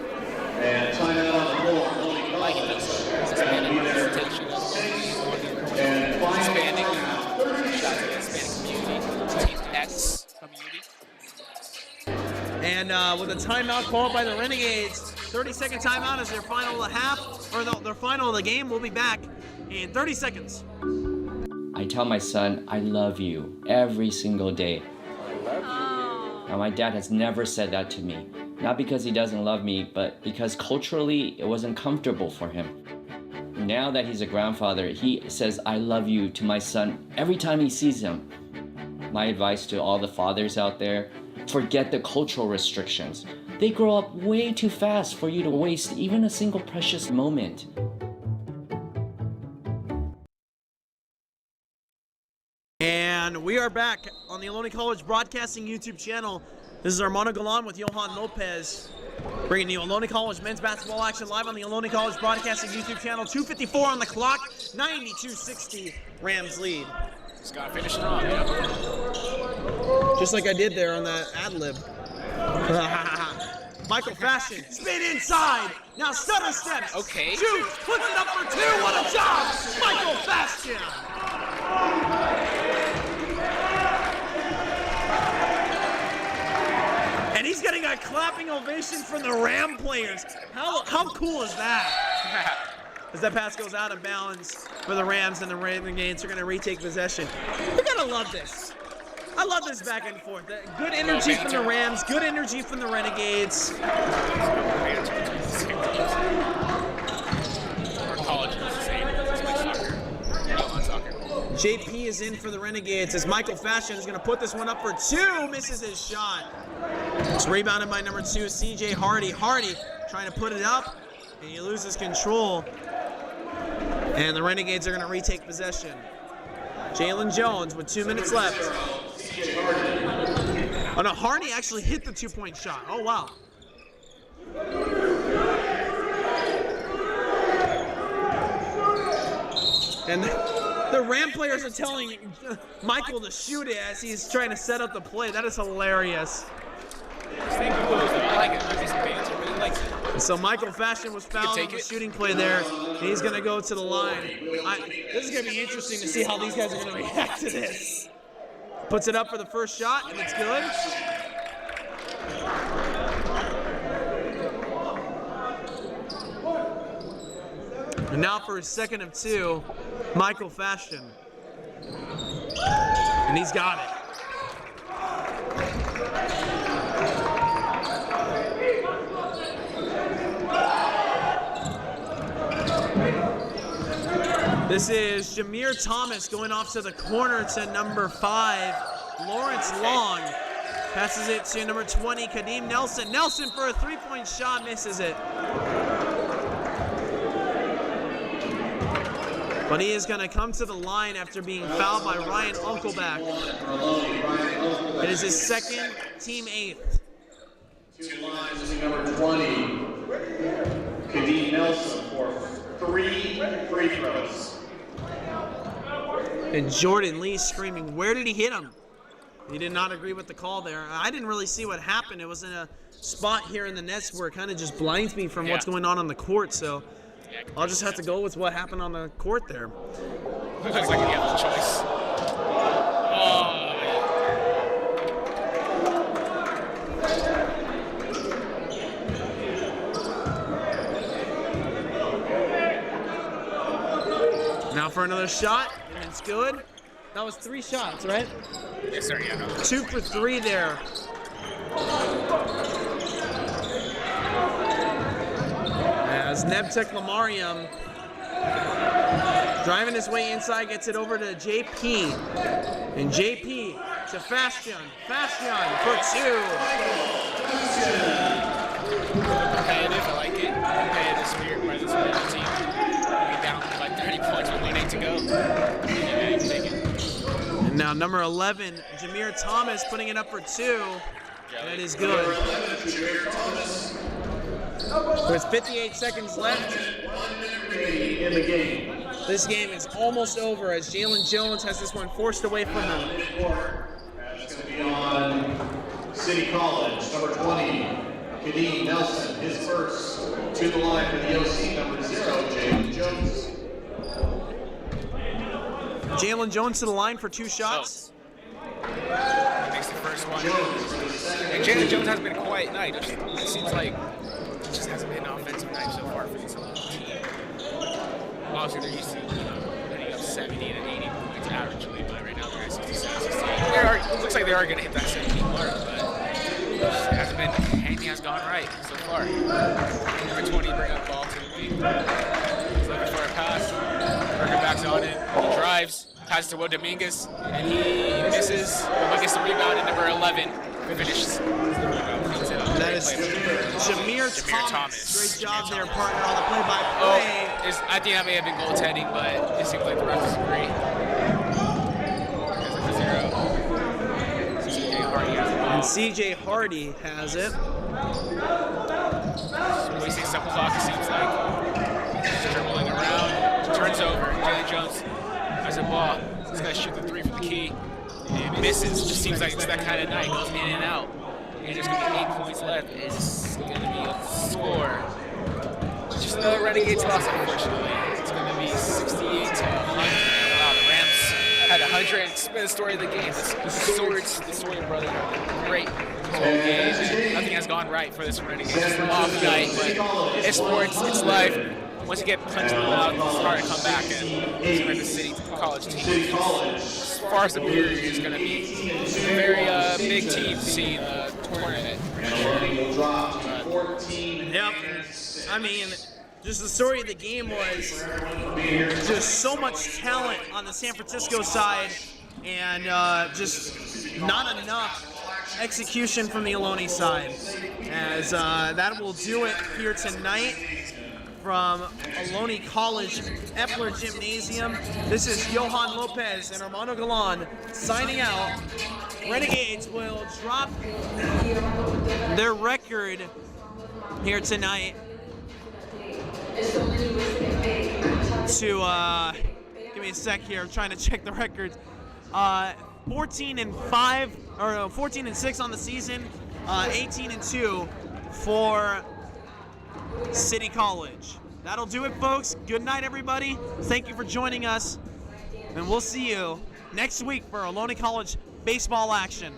And timeout on the floor. Like he does. Hispanic intentional. And Hispanic. Shots at the Hispanic community. Team X community. And with a timeout called by the Renegades, 30-second timeout is their final half, or their final of the game. We'll be back in 30 seconds. I tell my son, I love you every single day. Now, my dad has never said that to me. Not because he doesn't love me, but because culturally it wasn't comfortable for him. Now that he's a grandfather, he says, I love you to my son every time he sees him. My advice to all the fathers out there, forget the cultural restrictions. They grow up way too fast for you to waste even a single precious moment. And we are back on the Ohlone College Broadcasting YouTube channel. This is Armando Galan with Johan Lopez, bringing you Ohlone College men's basketball action live on the Ohlone College Broadcasting YouTube channel. 2:54 on the clock, 92-60, Rams lead. Just gotta finish strong, yeah. Just like I did there on that ad-lib. Michael Fashion, spin inside. Now stutter steps. Okay. Shoots, puts it up for 2. What a job, Michael Fashion. And he's getting a clapping ovation from the Ram players. How cool is that? As that pass goes out of bounds for the Rams, and the Renegades are going to retake possession. We gotta love this. I love this back and forth. Good energy from the Rams, good energy from the Renegades. JP is in for the Renegades as Michael Fashion is going to put this one up for 2, misses his shot. It's rebounded by number 2, CJ Hardy. Hardy trying to put it up, and he loses control. And the Renegades are going to retake possession. Jalen Jones with 2 minutes left. Oh no, Hardy actually hit the 2-point shot. Oh wow. And the Ram players are telling Michael to shoot it as he's trying to set up the play. That is hilarious. So Michael Fashion was fouled on the shooting play there. He's going to go to the line. This is going to be interesting to see how these guys are going to react to this. Puts it up for the first shot, and it's good. And now for his second of 2, Michael Fashion. And he's got it. This is Jameer Thomas going off to the corner to number 5, Lawrence Long. Passes it to number 20, Kadeem Nelson. Nelson for a 3-point shot, misses it. But he is going to come to the line after being fouled by Ryan Uncleback. It is his second, team 8th. To the line, number 20, Kadeem Nelson for 3 free throws. And Jordan Lee screaming, where did he hit him? He did not agree with the call there. I didn't really see what happened. It was in a spot here in the nets where it kind of just blinds me from what's going on the court. So I'll just have to go with what happened on the court there. Looks like you have a choice. Oh. Now for another shot, and it's good. That was 3 shots, right? Yes, sir. Yeah. No. 2 for 3 there. As Nebtek Lamariam driving his way inside, gets it over to JP. And JP to Fashion. Fashion for 2. Competitive, I like it. Competitive spirit by this team. We're down by 30 points with 1:08 to go. Yeah, take it. And now number 11, Jameer Thomas putting it up for 2. That is good. With 58 seconds left In the game. this game is almost over as Jalen Jones has this one forced away from him. That's going to be on City College, number 20, Kadeem Nelson, his first. To the line for the OC, number 0, Jalen Jones. Jalen Jones to the line for 2 shots. He makes the first one. And Jalen Jones has been a quiet night. It seems like it just hasn't been an offensive night so far for this team. Obviously, they're used to putting up 70 to 80 points averagely, but right now they're at 67, 68. It looks like they are going to hit that 70 mark, but it hasn't been, anything has gone right so far. Number 20 bring up ball to the lead. He's looking for a pass. Berger backs on it. He drives. Passes to Will Dominguez, and he misses. But gets the rebound, and number 11 finishes. That is Jameer Thomas. Great job there, partner, on the play-by-play. I think that may have been goaltending, but it seems like the refs disagree. And CJ Hardy has it. Wasting some clock, it seems like. He's dribbling around, turns over. Jalen Jones has a ball. He's going to shoot the 3 from the key. And misses. Just seems like it's that kind of night. Goes in and out. And there's going to be 8 points left. It's going to be a score. Just another Renegades loss, unfortunately. It's going to be 68 to 100. Wow, the Rams had 100. It's been the story of the game. The Swords brother, great whole game. Nothing has gone right for this Renegades. It's an off night, but it's sports, it's life. Once you get punched in the mouth, it's hard to come back, and it's the City College team. As far as the period is going to be a very big team to see in the tournament. Yep. I mean, just the story of the game was just so much talent on the San Francisco side, and just not enough execution from the Ohlone side. As that will do it here tonight from Ohlone College Epler Gymnasium. This is Johan Lopez and Armando Galan signing out. Renegades will drop their record here tonight to give me a sec here. I'm trying to check the records. 14-5 or 14-6 on the season. 18-2 for City College. That'll do it, folks. Good night, everybody. Thank you for joining us, and we'll see you next week for Ohlone College baseball action.